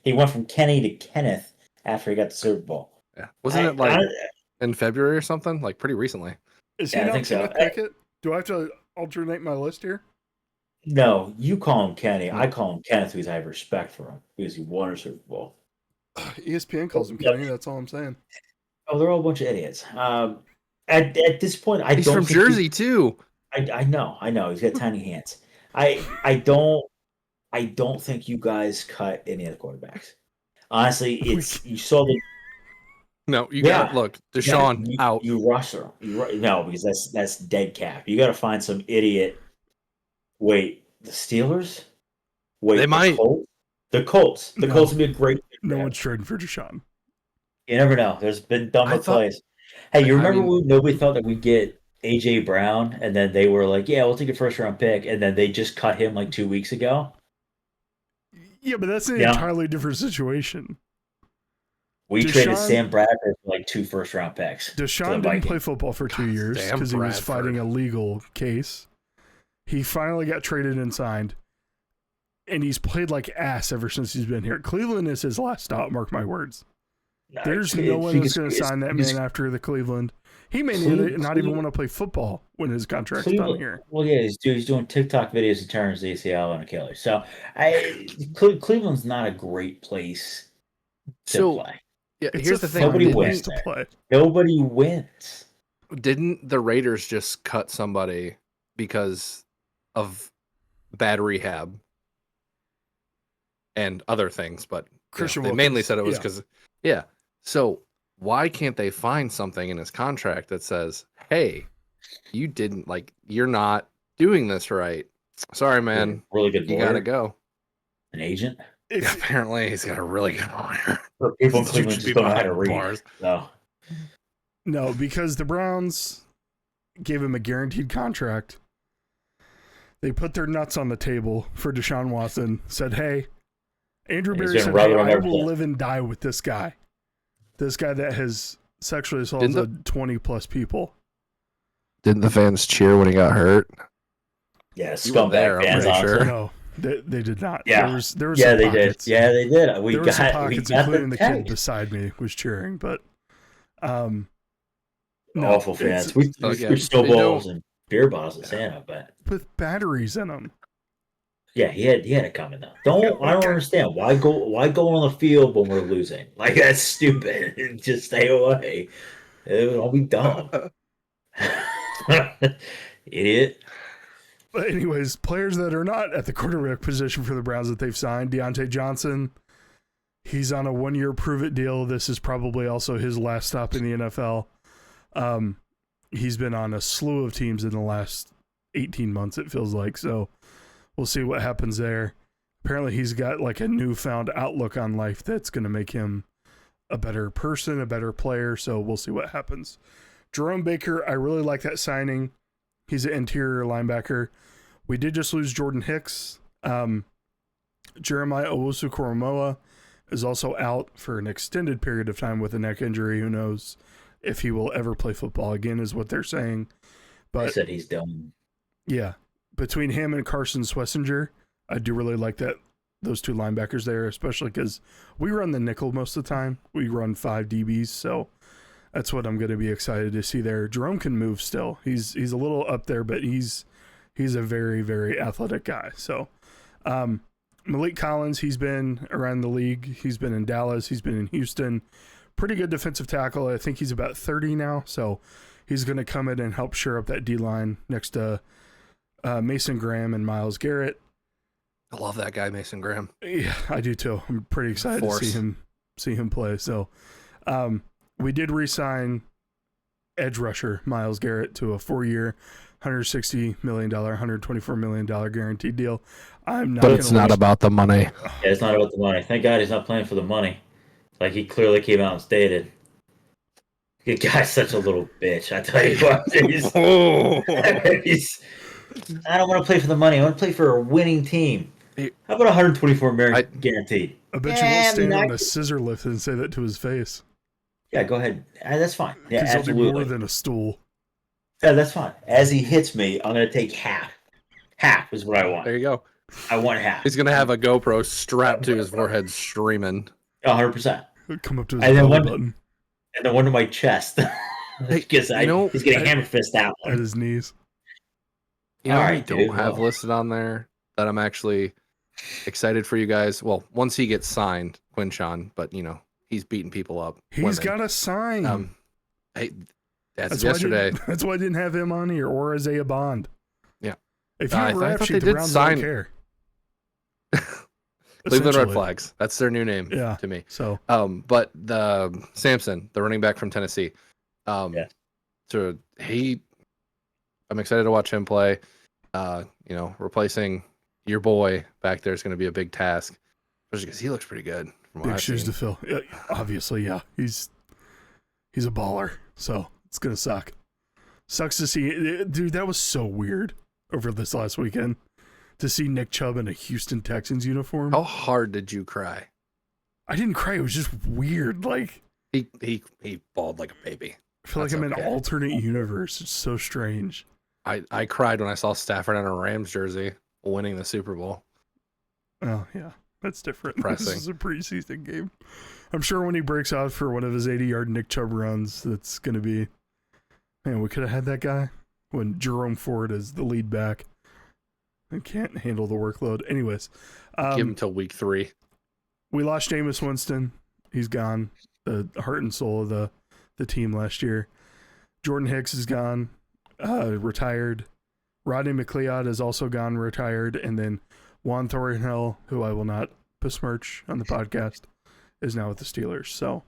He went from Kenny to Kenneth after he got the Super Bowl. Yeah, wasn't it in February or something? Like pretty recently. Is he now Kenneth Pickett? Do I have to alternate my list here? No, you call him Kenny. I call him Kenneth because I have respect for him because he won a Super Bowl. ESPN calls him Kenny. That's all I'm saying. Oh, they're all a bunch of idiots. At this point, he's from Jersey too. I know. He's got tiny hands. I don't think you guys cut any of the quarterbacks. Honestly, you saw the. No, you got look. Deshaun out. You rush her. No, because that's dead cap. You got to find some idiot. Wait, the Steelers? Wait, they might. The Colts. The Colts would be a great. No one's trading for Deshaun. You never know. There's been dumber plays. Hey, you remember when nobody thought that we'd get AJ Brown, and then they were like, "Yeah, we'll take a first-round pick," and then they just cut him like 2 weeks ago. Yeah, but that's an entirely different situation. We traded Sam Bradford for like 2 first-round picks. Deshaun didn't play football for 2 years because he was fighting a legal case. He finally got traded and signed, and he's played like ass ever since he's been here. Cleveland is his last stop, mark my words. There's no one that's going to sign that man after the Cleveland. He may not even want to play football when his contract's done here. Well, yeah, he's doing TikTok videos. He turns the ACL and Achilles. So Cleveland's not a great place to play. Yeah, here's the thing. Nobody wins to play. Nobody wins. Didn't the Raiders just cut somebody because of bad rehab and other things? But they mainly said it was because, So why can't they find something in his contract that says, "Hey, you're not doing this right. Sorry, man. Really good lawyer. You gotta go." An agent? Yeah, apparently, he's got a really good lawyer. People in Cleveland just don't know how to read. No, because the Browns gave him a guaranteed contract. They put their nuts on the table for Deshaun Watson. Said, "Hey, Andrew He's Berry been said, rubbing "Hey, on I their will foot. live and die with this guy. This guy that has sexually assaulted 20 plus people." Didn't the fans cheer when he got hurt? Yeah, You were there, scumbag I'm fans, pretty honestly. sure. No, they did not. Yeah. There was Yeah, some they pockets. did. Yeah, they did. There were some We pockets, got including the kid tagged. beside me was cheering, but no, Awful it's- fans. We Oh, yeah. threw snowballs They and beer bottles at Santa, but with batteries in them. yeah, he had it coming though. I don't understand why go on the field when we're losing. Like that's stupid. Just stay away. It would all be dumb. Idiot. But anyways, players that are not at the quarterback position for the Browns that they've signed, Deontay Johnson, he's on a 1-year prove-it deal. This is probably also his last stop in the NFL. He's been on a slew of teams in the last 18 months, it feels like. So we'll see what happens there. Apparently he's got like a newfound outlook on life that's going to make him a better person, a better player. So we'll see what happens. Jerome Baker, I really like that signing. He's an interior linebacker. We did just lose Jordan Hicks. Jeremiah Owusu-Koramoah is also out for an extended period of time with a neck injury. Who knows if he will ever play football again, is what they're saying. But They said he's done. yeah, between him and Carson Swessinger, I do really like that, those two linebackers there, especially because we run the nickel most of the time. We run 5 DBs, so that's what I'm going to be excited to see there. Jerome can move still. He's a little up there, but he's a very, very athletic guy. So Malik Collins, he's been around the league. He's been in Dallas. He's been in Houston. Pretty good defensive tackle. I think he's about 30 now, so he's going to come in and help shore up that D-line next to Mason Graham and Myles Garrett. I love that guy, Mason Graham. Yeah, I do too. I'm pretty excited to see him play. So we did re-sign edge rusher Myles Garrett to a 4-year, $160 million, $124 million guaranteed deal. But it's not about the money. Yeah, it's not about the money. Thank God he's not playing for the money. Like he clearly came out and stated. The guy's such a little bitch. I tell you what. I don't want to play for the money. I want to play for a winning team. How about 124 million guaranteed? I bet you won't stand on a scissor lift and say that to his face. Yeah, go ahead. That's fine. Yeah, He'll absolutely. do more than a stool. Yeah, that's fine. As he hits me, I'm going to take half. Half is what I want. There you go. I want half. He's going to have a GoPro strapped to his forehead streaming. 100%. He'll come up to his And then belly button. And then one to my chest. Because he's going to hammer fist that one. At his knees. You know, All I right, don't dude, have well. listed on there that I'm actually excited for you guys. Well, once he gets signed, Quinshon, but you know, he's beating people up. He's got a sign. Hey, that's why I yesterday. that's why I didn't have him on here, or Isaiah Bond. Yeah. If you I rap thought sheet, they the did Browns sign- don't care. Cleveland Red Essentially. Flags. That's their new name Yeah. to me. So But the Sampson, the running back from Tennessee, Yeah. so I'm excited to watch him play. You know, replacing your boy back there is going to be a big task, especially because he looks pretty good. From what big I've shoes seen. to fill. Yeah, obviously, yeah. He's a baller. So it's gonna suck. Sucks to see, dude. That was so weird over this last weekend to see Nick Chubb in a Houston Texans uniform. How hard did you cry? I didn't cry. It was just weird. Like He bawled like a baby. I feel like That's I'm in okay. an alternate universe. It's so strange. I cried when I saw Stafford in a Rams jersey winning the Super Bowl. Oh yeah, that's different. Depressing. This is a preseason game. I'm sure when he breaks out for one of his 80-yard Nick Chubb runs, that's going to be, man, we could have had that guy when Jerome Ford is the lead back and can't handle the workload. Anyways, Give him till week 3. we lost Jameis Winston. He's gone. The heart and soul of the team last year. Jordan Hicks is gone, retired. Rodney McLeod is also gone, retired. And then Juan Thornhill, who I will not besmirch on the podcast, is now with the Steelers. So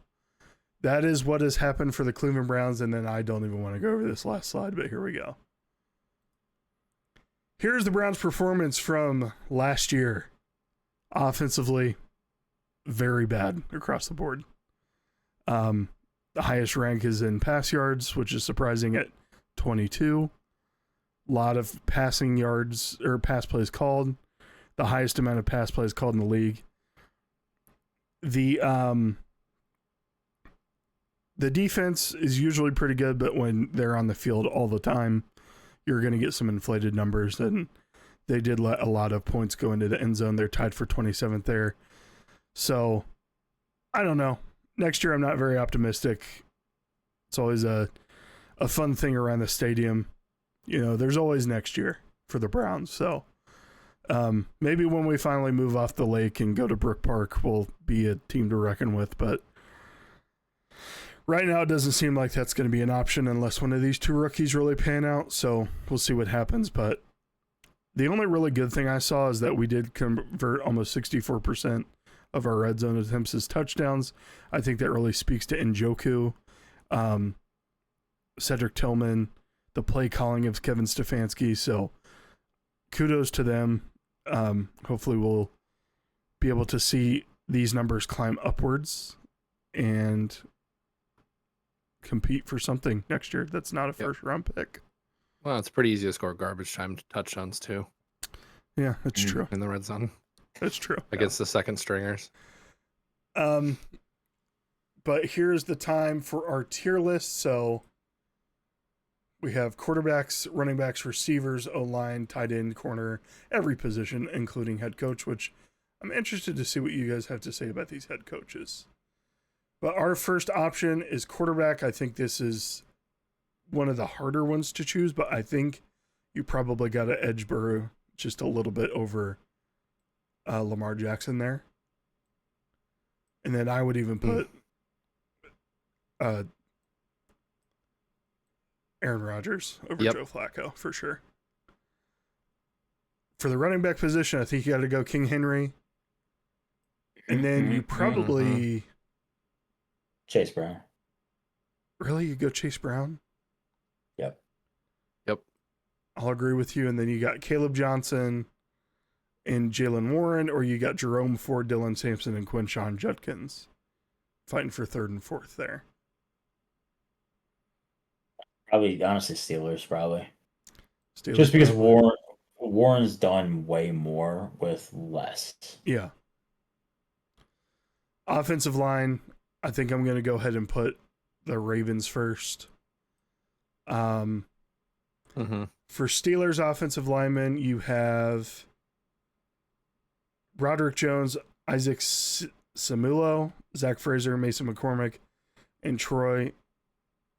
that is what has happened for the Cleveland Browns. And then I don't even want to go over this last slide, but here we go. Here's the Browns' performance from last year. Offensively, very bad across the board. The highest rank is in pass yards, which is surprising at 22. A lot of passing yards or pass plays called. The highest amount of pass plays called in the league. The defense is usually pretty good, but when they're on the field all the time, you're going to get some inflated numbers. And they did let a lot of points go into the end zone. They're tied for 27th there. So, I don't know. Next year, I'm not very optimistic. It's always a fun thing around the stadium. There's always next year for the Browns. So, maybe when we finally move off the lake and go to Brook Park, we'll be a team to reckon with. But right now, it doesn't seem like that's going to be an option unless one of these two rookies really pan out. So we'll see what happens. But the only really good thing I saw is that we did convert almost 64% of our red zone attempts as touchdowns. I think that really speaks to Njoku, Cedric Tillman, the play calling of Kevin Stefanski. So kudos to them. Hopefully we'll be able to see these numbers climb upwards and compete for something next year that's not a first round pick. Well, it's pretty easy to score garbage time touchdowns too. Yeah, that's true. In the red zone. That's true. Against the second stringers. But here's the time for our tier list. So we have quarterbacks, running backs, receivers, O-line, tight end, corner, every position, including head coach, which I'm interested to see what you guys have to say about these head coaches. But our first option is quarterback. I think this is one of the harder ones to choose, but I think you probably got to edge Burrow just a little bit over Lamar Jackson there. And then I would even put Aaron Rodgers over Joe Flacco for sure. For the running back position, I think you got to go King Henry. And then you probably... Chase Brown. Really? You go Chase Brown? Yep. I'll agree with you. And then you got Caleb Johnson and Jalen Warren, or you got Jerome Ford, Dylan Sampson, and Quinshon Judkins fighting for third and fourth there. Probably, honestly, Steelers, probably. Steelers just because Warren's done way more with less. Yeah. Offensive line, I think I'm going to go ahead and put the Ravens first. For Steelers offensive linemen, you have Broderick Jones, Isaac Samulo, Zach Fraser, Mason McCormick, and Troy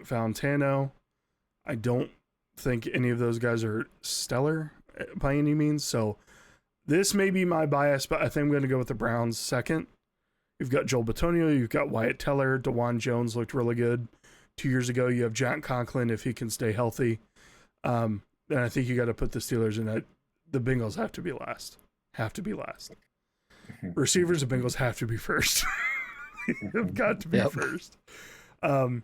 Fontano. I don't think any of those guys are stellar by any means, so this may be my bias, but I think I'm going to go with the Browns second. You've got Joel Bitonio, you've got Wyatt Teller, DeJuan Jones looked really good 2 years ago. You have Jack Conklin if he can stay healthy. And I think you got to put the Steelers in that. The Bengals have to be last. Receivers, the Bengals have to be first. They've got to be first. And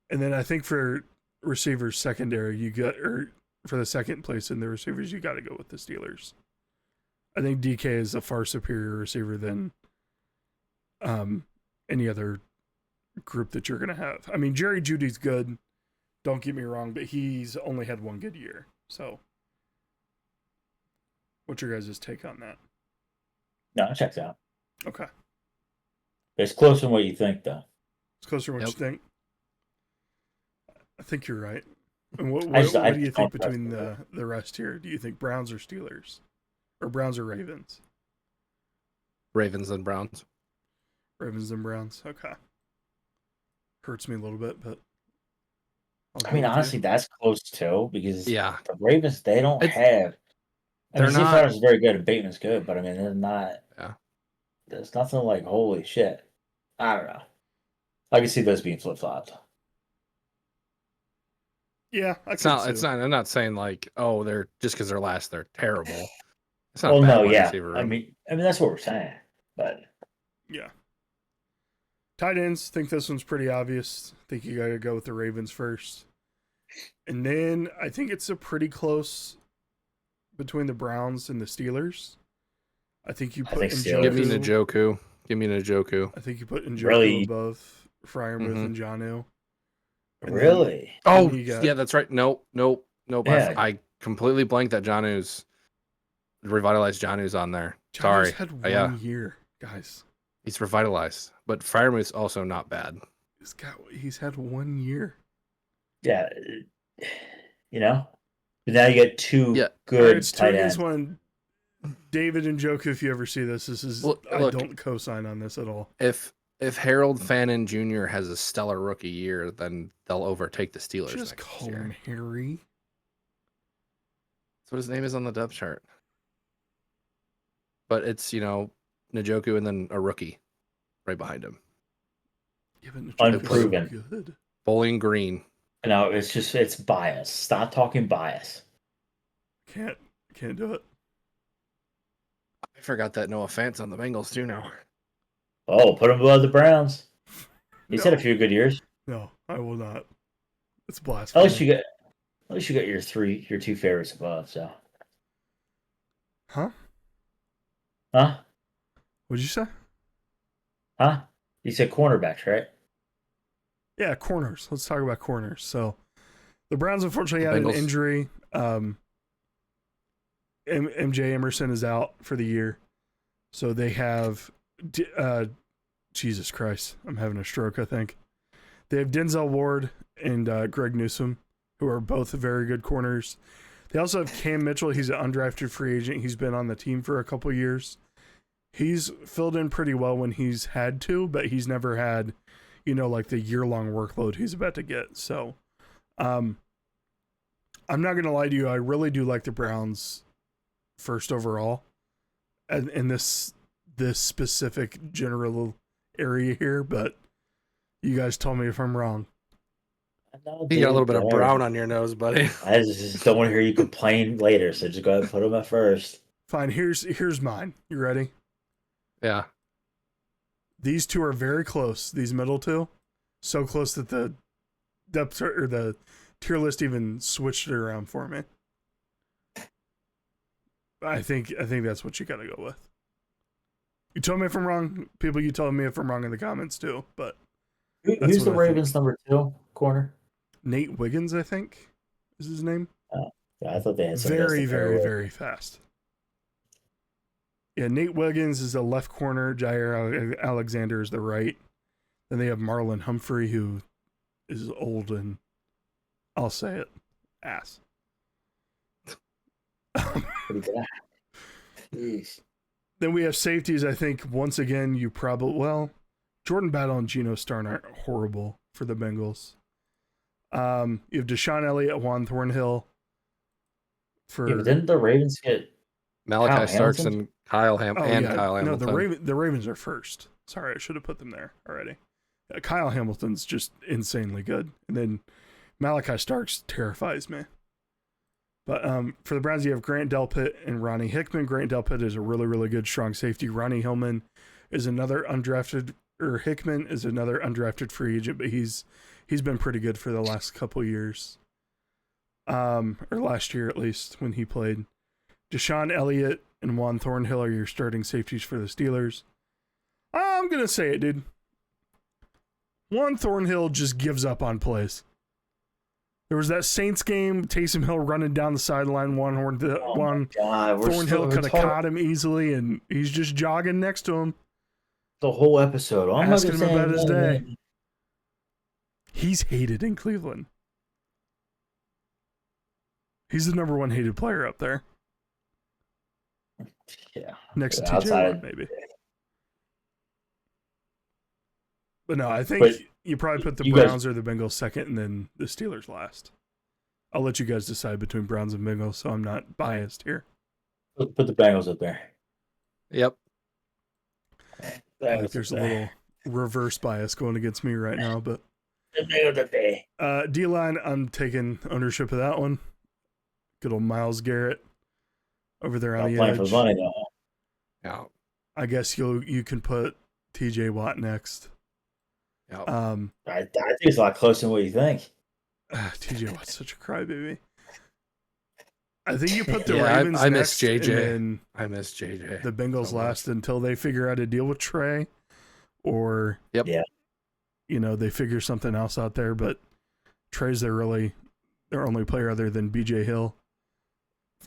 then I think for receivers secondary, for the second place in the receivers, you got to go with the Steelers. I think DK is a far superior receiver than any other group that you're going to have. I mean, Jerry Jeudy's good. Don't get me wrong, but he's only had one good year. So what's your guys' take on that? No, it checks out. Okay. It's closer than what you think, though. It's closer than what you think? I think you're right. And what do you think between the rest here? Do you think Browns or Steelers? Or Browns or Ravens? Ravens and Browns. Ravens and Browns. Okay. Hurts me a little bit, but I mean, honestly, that's close too, because the Ravens, they don't have. They're not. Steve is very good and Bateman's good, but I mean, they're not. Yeah. There's nothing like holy shit. I don't know. I can see those being flip flopped. Yeah, it's not. I'm not saying like, oh, they're just because they're last, they're terrible. It's not. Well, no, yeah. I mean, that's what we're saying, but yeah. Tight ends, think this one's pretty obvious. I think you got to go with the Ravens first. And then I think it's a pretty close between the Browns and the Steelers. I think you put Njoku. Give me Njoku. I think you put Njoku above Freiermuth and Jonnu. Really? Yeah, that's right. Nope. Yeah. I completely blanked that revitalized Jonnu's on there. Jonnu's had one year, guys. He's revitalized, but Freiermuth's also not bad. He's had 1 year. Yeah, but now you get two good tight ends. One. David and Joke, if you ever see this is I don't co-sign on this at all. If Harold Fannin Jr. has a stellar rookie year, then they'll overtake the Steelers. Just call him Harry. That's what his name is on the depth chart. But it's, Njoku and then a rookie right behind him. Yeah, but unproven. So good. Bowling Green. No, it's bias. Stop talking bias. Can't do it. I forgot that Noah Fant's on the Bengals too now. Oh, put him above the Browns. He's had a few good years. No, I will not. It's blasphemy. At least you got your two favorites above. So. Huh? What'd you say? Huh? You said cornerbacks, right? Yeah, corners. Let's talk about corners. So, the Browns unfortunately had an injury. MJ Emerson is out for the year. So they have, Jesus Christ, I'm having a stroke, I think. They have Denzel Ward and Greg Newsome, who are both very good corners. They also have Cam Mitchell. He's an undrafted free agent. He's been on the team for a couple years. He's filled in pretty well when he's had to, but he's never had, like the year-long workload he's about to get. So, I'm not going to lie to you. I really do like the Browns first overall in this specific general area here, but you guys tell me if I'm wrong. You got a little bit of brown on your nose, buddy. I just don't want to hear you complain later, so just go ahead and put them at first. Fine, here's mine. You ready? Yeah. These two are very close, these middle two. So close that the depth or the tier list even switched it around for me. I think that's what you got to go with. You tell me if I'm wrong. People, you tell me if I'm wrong in the comments too. But who's the Ravens' number 2 corner? Nate Wiggins, I think, is his name. Yeah, I thought they had some very, very, very fast. Yeah, Nate Wiggins is the left corner. Jair Alexander is the right. Then they have Marlon Humphrey, who is old and, I'll say it, ass. Pretty good. Jeez. Then we have safeties. I think once again Jordan Battle and Geno Starn aren't horrible for the Bengals. You have Deshaun Elliott, Juan Thornhill. But didn't the Ravens get Malachi Starks and Kyle Hamilton? No, the Ravens are first. Sorry, I should have put them there already. Kyle Hamilton's just insanely good, and then Malachi Starks terrifies me. But for the Browns, you have Grant Delpit and Ronnie Hickman. Grant Delpit is a really, really good strong safety. Ronnie Hillman is another undrafted, or Hickman is another undrafted free agent, but he's been pretty good for the last couple years. Or last year at least when he played. Deshaun Elliott and Juan Thornhill are your starting safeties for the Steelers. I'm gonna say it, dude. Juan Thornhill just gives up on plays. There was that Saints game, Taysom Hill running down the sideline. Thornhill could have caught him easily, and he's just jogging next to him. The whole episode. Asking him about his day. He's hated in Cleveland. He's the number 1 hated player up there. Yeah. Next to TJ Watt, maybe. But no, I think you probably put the Browns or the Bengals second and then the Steelers last. I'll let you guys decide between Browns and Bengals, so I'm not biased here. Put the Bengals up there. Yep. There's a little reverse bias going against me right now, but D-line, I'm taking ownership of that one. Good old Myles Garrett over there on the edge. For money, though. Yeah. I guess you can put TJ Watt next. Yeah. I think it's a lot closer than what you think. TJ Watt's such a crybaby. I think you put the Ravens I next, miss JJ. And I miss JJ. The Bengals last until they figure out a deal with Trey, or they figure something else out there. But Trey's their only player other than BJ Hill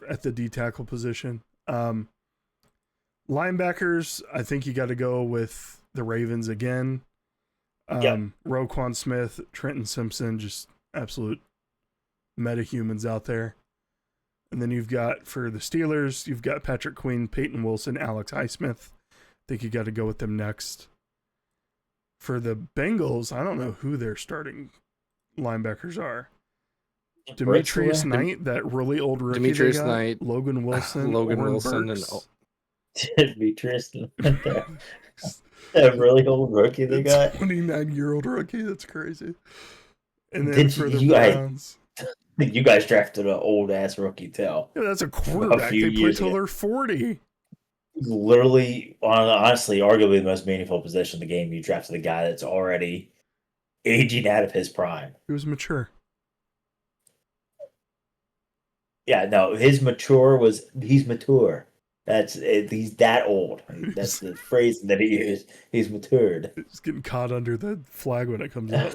at the D tackle position. Linebackers, I think you got to go with the Ravens again. Roquan Smith, Trenton Simpson, just absolute metahumans out there. And then you've got, for the Steelers, you've got Patrick Queen, Peyton Wilson, Alex Highsmith. I think you got to go with them next. For the Bengals, I don't know who their starting linebackers are. Demetrius Knight, that really old rookie. Demetrius Knight, Logan Wilson, Logan Oren Wilson, Burks. Demetrius Knight. That really old rookie they got. 29-year-old rookie. That's crazy. And then Did for you the guys- Browns, You guys drafted an old ass rookie too. yeah, that's a quarterback. few They play years till ago. they're 40. Literally, honestly, arguably the most meaningful position in the game. You drafted a guy that's already aging out of his prime. He was mature. Yeah, no, he's mature. He's that old. That's the phrase that he used. He's matured. He's getting caught under the flag when it comes out.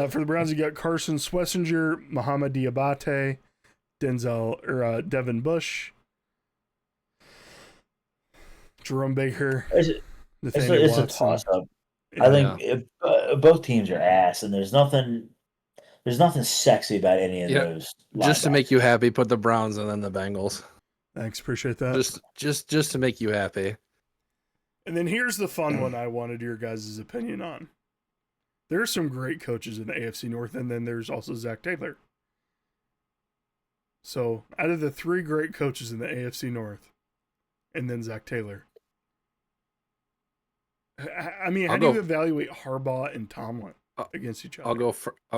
For the Browns, you got Carson Swessinger, Muhammad Diabate, Devin Bush, Jerome Baker, Nathaniel It's a Watson. toss-up. I think both teams are ass, and there's nothing sexy about any of those. Just to make you happy, put the Browns and then the Bengals. Thanks, appreciate that. Just to make you happy. And then here's the fun one I wanted your guys' opinion on. There are some great coaches in the AFC North, and then there's also Zach Taylor. So, out of the 3 great coaches in the AFC North, and then Zach Taylor, I mean, how do you evaluate Harbaugh and Tomlin against each other? I'll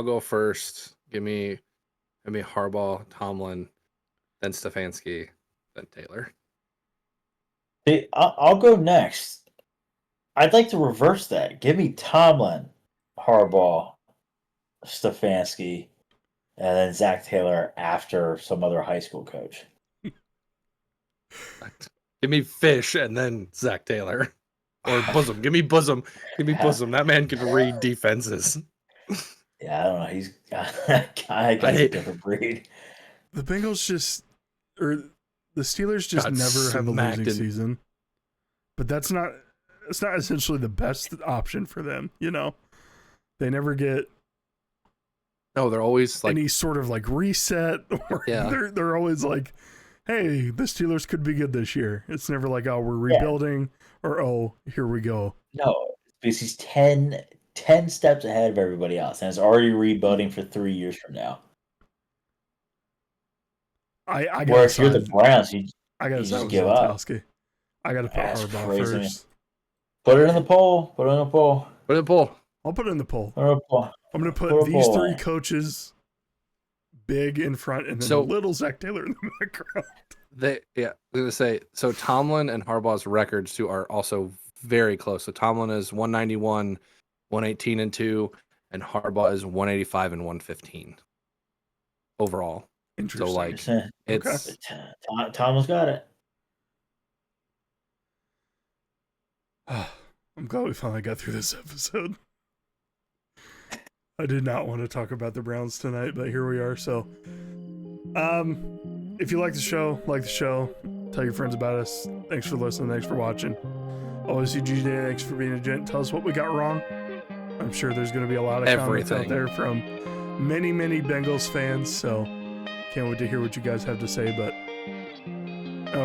go first. Give me Harbaugh, Tomlin, then Stefanski, then Taylor. Hey, I'll go next. I'd like to reverse that. Give me Tomlin, Harbaugh, Stefanski, and then Zach Taylor after some other high school coach. Give me Fish and then Zach Taylor. Or Bosom. Give me Bosom. Give me Bosom. That man can read defenses. Yeah, I don't know. He's a different breed. The Bengals the Steelers just never have a losing season. But it's not essentially the best option for them, you know? They never get they're always like any sort of like reset, or they're always like, hey, the Steelers could be good this year. It's never like, oh, we're rebuilding, or oh, here we go. No, because he's 10 steps ahead of everybody else, and is already rebuilding for 3 years from now. I Where if you're the Browns, I got to just give up. I got to put Harbaugh first. Put it in the poll. I'll put it in the poll. I'm going to put these 3 coaches big in front, and then little Zach Taylor in the background. I was going to say, so Tomlin and Harbaugh's records too are also very close. So Tomlin is 191, 118-2, and Harbaugh is 185 and 115 overall. Interesting. So like it's Tomlin's got it. I'm glad we finally got through this episode. I did not want to talk about the Browns tonight, but here we are. So, if you like the show, tell your friends about us. Thanks for listening. Thanks for watching. OSUG Day, thanks for being a gent. Tell us what we got wrong. I'm sure there's going to be a lot of comments out there from many, many Bengals fans. So, can't wait to hear what you guys have to say. But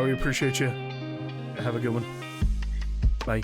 we appreciate you. Have a good one. Bye.